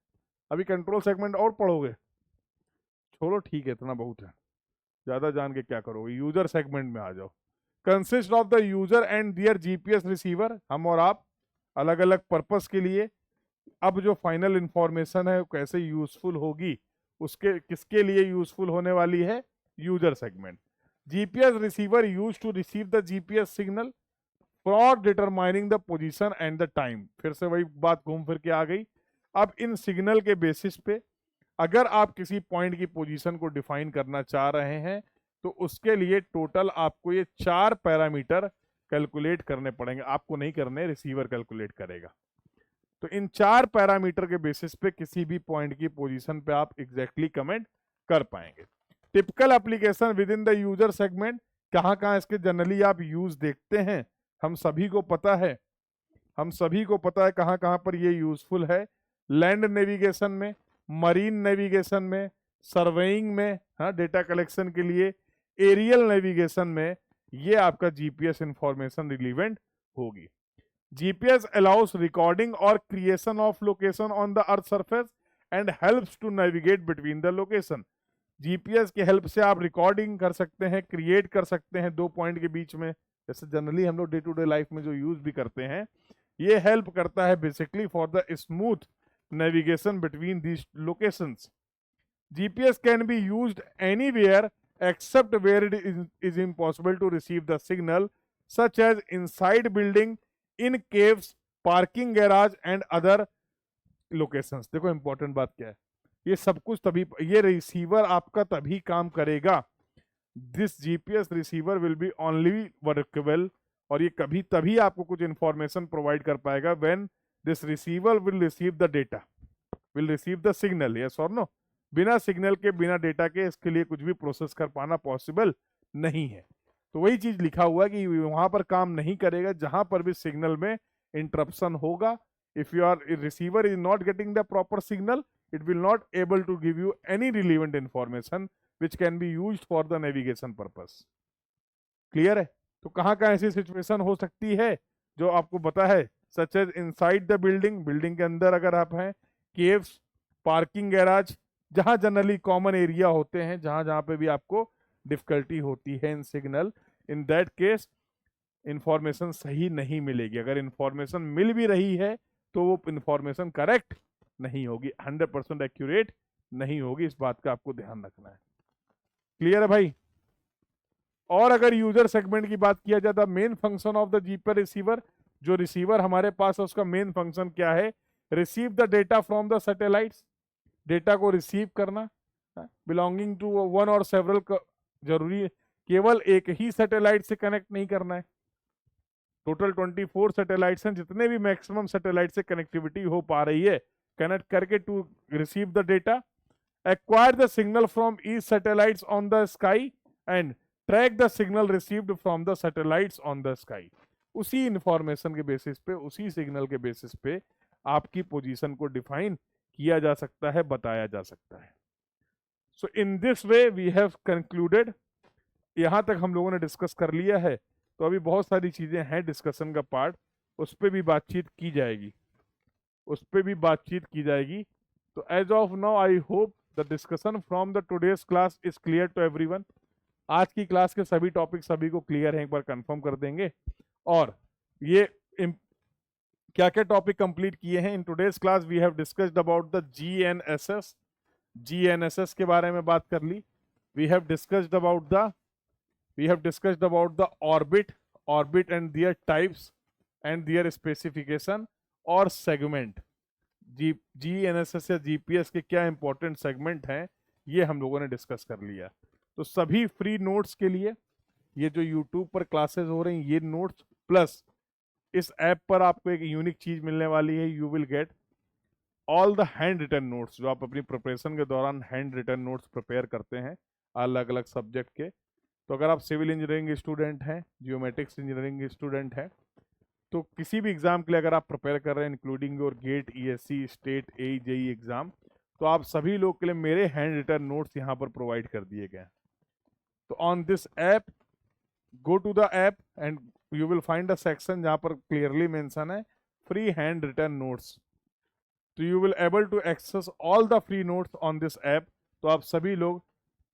अभी कंट्रोल सेगमेंट और पढ़ोगे? छोड़ो ठीक है, इतना बहुत है, ज्यादा जान के क्या करोगे। यूजर सेगमेंट में आ जाओ। Consist of the user and their GPS receiver. हम और आप अलग अलग पर्पस के लिए, अब जो फाइनल इंफॉर्मेशन है कैसे यूजफुल होगी, उसके किसके लिए यूजफुल होने वाली है? User segment. GPS receiver use to receive the GPS signal for determining the position and the time. फिर से वही बात घूम फिर के आ गई। अब इन सिग्नल के बेसिस पे अगर आप किसी पॉइंट की पोजीशन को डिफाइन करना चाह रहे हैं तो उसके लिए टोटल आपको ये 4 पैरामीटर कैलकुलेट करने पड़ेंगे। आपको नहीं करने, रिसीवर कैलकुलेट करेगा। तो इन 4 पैरामीटर के बेसिस पे किसी भी पॉइंट की पोजीशन पे आप एग्जैक्टली कमेंट कर पाएंगे। Typical application with in the user segment, कहाँ कहाँ इसके जनरली आप यूज देखते हैं, हम सभी को पता है, कहाँ कहाँ पर ये यूजफुल है। लैंड नेविगेशन में, मरीन नेविगेशन में, सर्वेइंग में, हाँ डेटा कलेक्शन के लिए, एरियल नेविगेशन में ये आपका जीपीएस इंफॉर्मेशन रिलीवेंट होगी। GPS allows recording or creation of location on the earth surface and helps to navigate between the location। GPS की हेल्प से आप रिकॉर्डिंग कर सकते हैं, क्रिएट कर सकते हैं दो पॉइंट के बीच में, जैसे जनरली हम लोग डे टू डे लाइफ में जो यूज भी करते हैं। ये हेल्प करता है basically for the smooth navigation between these locations. GPS can be used anywhere except where it is impossible to receive the signal, such as inside building, in caves, parking garage and other locations। देखो important बात क्या है, ये सब कुछ तभी, ये receiver आपका तभी काम करेगा, this GPS receiver will be only workable, और ये कभी तभी आपको कुछ इंफॉर्मेशन प्रोवाइड कर पाएगा when this receiver will receive the data, will receive the signal, yes और नो। बिना सिग्नल के, बिना डेटा के इसके लिए कुछ भी प्रोसेस कर पाना पॉसिबल नहीं है। तो वही चीज लिखा हुआ है कि वहां पर काम नहीं करेगा जहां पर भी सिग्नल में इंटरप्शन होगा। If your receiver is not getting the proper signal, it will not able to give you any relevant information which can be used for the navigation purpose। Clear है? तो कहाँ कहाँ ऐसी सिचुएशन हो सकती है जो आपको पता है, such as inside the building, building के अंदर अगर आप हैं, केव्स, पार्किंग गैराज, जहां जनरली कॉमन एरिया होते हैं, जहां जहां पे भी आपको डिफिकल्टी होती है in signal, in that case information सही नहीं मिलेगी। अगर इंफॉर्मेशन मिल भी रही है तो वो इंफॉर्मेशन करेक्ट नहीं होगी, 100% एक्यूरेट नहीं होगी। इस बात का आपको ध्यान रखना है। क्लियर है भाई? और अगर यूजर सेगमेंट की बात किया जाए, the main function of the GPS receiver, जो रिसीवर हमारे पास है उसका मेन फंक्शन क्या है? Receive the data from the satellites, data को रिसीव करना, बिलोंगिंग टू वन और सेवरल, जरूरी केवल एक ही सैटेलाइट से कनेक्ट नहीं करना है। टोटल 24 सैटेलाइट्स हैं, जितने भी मैक्सिमम सैटेलाइट से कनेक्टिविटी हो पा रही है कनेक्ट करके to receive the data, acquire the signal from each satellites on the sky and track the signal received from the satellites on the sky. उसी इंफॉर्मेशन के बेसिस पे, उसी सिग्नल के बेसिस पे आपकी पोजीशन को डिफाइन किया जा सकता है, बताया जा सकता है। So in this way we have concluded. यहां तक हम लोगों ने डिस्कस कर लिया है, तो अभी बहुत सारी चीजें हैं डिस्कशन का पार्ट, उस पर भी बातचीत की जाएगी, तो as of now I hope the discussion from the today's class is clear to everyone. आज की क्लास के सभी टॉपिक सभी को क्लियर है, एक बार कंफर्म कर देंगे। और ये क्या क्या टॉपिक कंप्लीट किए हैं in today's class? We have discussed about the GNSS के बारे में बात कर ली। We have discussed about the orbit and their types and their specification और सेगमेंट। जीएनएसएस या जीपीएस के क्या इंपॉर्टेंट सेगमेंट हैं, ये हम लोगों ने डिस्कस कर लिया। तो सभी फ्री नोट्स के लिए ये जो यूट्यूब पर क्लासेस हो रही हैं, ये नोट्स प्लस इस ऐप पर आपको एक यूनिक चीज मिलने वाली है, you will get all the hand written notes, जो आप अपनी प्रिपरेशन के दौरान हैंड रिटन नोट्स प्रिपेयर करते हैं अलग अलग सब्जेक्ट के। तो अगर आप सिविल इंजीनियरिंग स्टूडेंट हैं, जियोमेट्रिक्स इंजीनियरिंग स्टूडेंट हैं, तो किसी भी एग्जाम के लिए अगर आप प्रिपेयर कर रहे हैं, including your GATE, ESC, state, JE exam, तो आप सभी लोग के लिए मेरे हैंड रिटन नोट्स यहाँ पर प्रोवाइड कर दिए गए हैं। तो on this app, go to the app and you will find a section जहाँ पर क्लियरली मेंशन है फ्री हैंड रिटन नोट्स। तो you will able to access all the free notes on this app. तो आप सभी लोग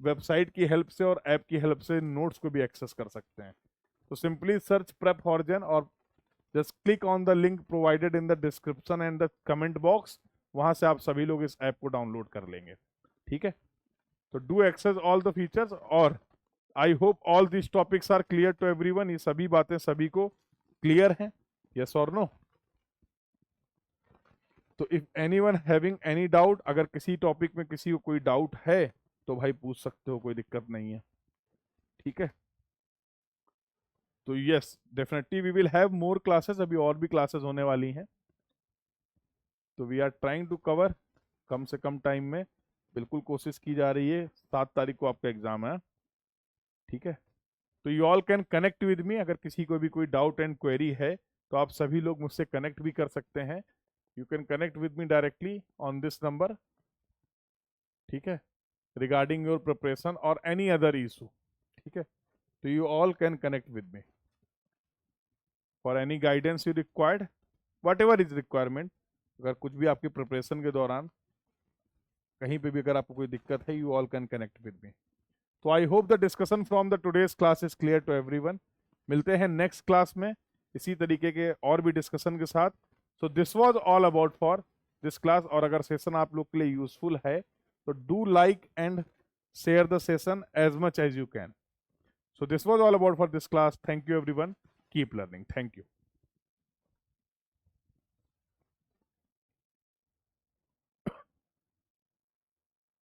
website की help से और ऐप की हेल्प से नोट्स को भी एक्सेस कर सकते हैं। तो सिंपली सर्च प्रेप हॉरिजन और just click on the link provided in the description and the comment box, वहां से आप सभी लोग इस ऐप को डाउनलोड कर लेंगे। ठीक है? तो do access all the features, और I hope all this topics are clear to everyone. ये सभी बातें सभी को क्लियर हैं, यस और नो? तो if anyone having any doubt, अगर किसी टॉपिक में किसी को कोई डाउट है तो भाई पूछ सकते हो, कोई दिक्कत नहीं है, ठीक है। तो yes, definitely we will have more classes, अभी और भी क्लासेस होने वाली हैं। तो we are trying to cover कम से कम टाइम में, बिल्कुल कोशिश की जा रही है। 7 तारीख को आपका एग्जाम है, ठीक है। तो you all can connect with मी, अगर किसी को भी कोई डाउट एंड क्वेरी है तो आप सभी लोग मुझसे कनेक्ट भी कर सकते हैं। You can connect with me directly on this number, ठीक है, रिगार्डिंग योर प्रिपरेशन और एनी अदर इशू, ठीक है। तो you all can connect with me for any guidance you required, what ever is requirement. अगर कुछ भी आपकी प्रिपरेशन के दौरान कहीं पे भी अगर आपको कोई दिक्कत है, you all can connect with me. तो I hope the discussion from the today's class is clear to everyone. मिलते हैं नेक्स्ट क्लास में इसी तरीके के और भी डिस्कशन के साथ। सो this was all about for this class, और अगर सेशन आप लोग के लिए यूजफुल है तो do like and share the session as much as you can. So this was all about for this class. Thank you everyone, keep learning, thank you.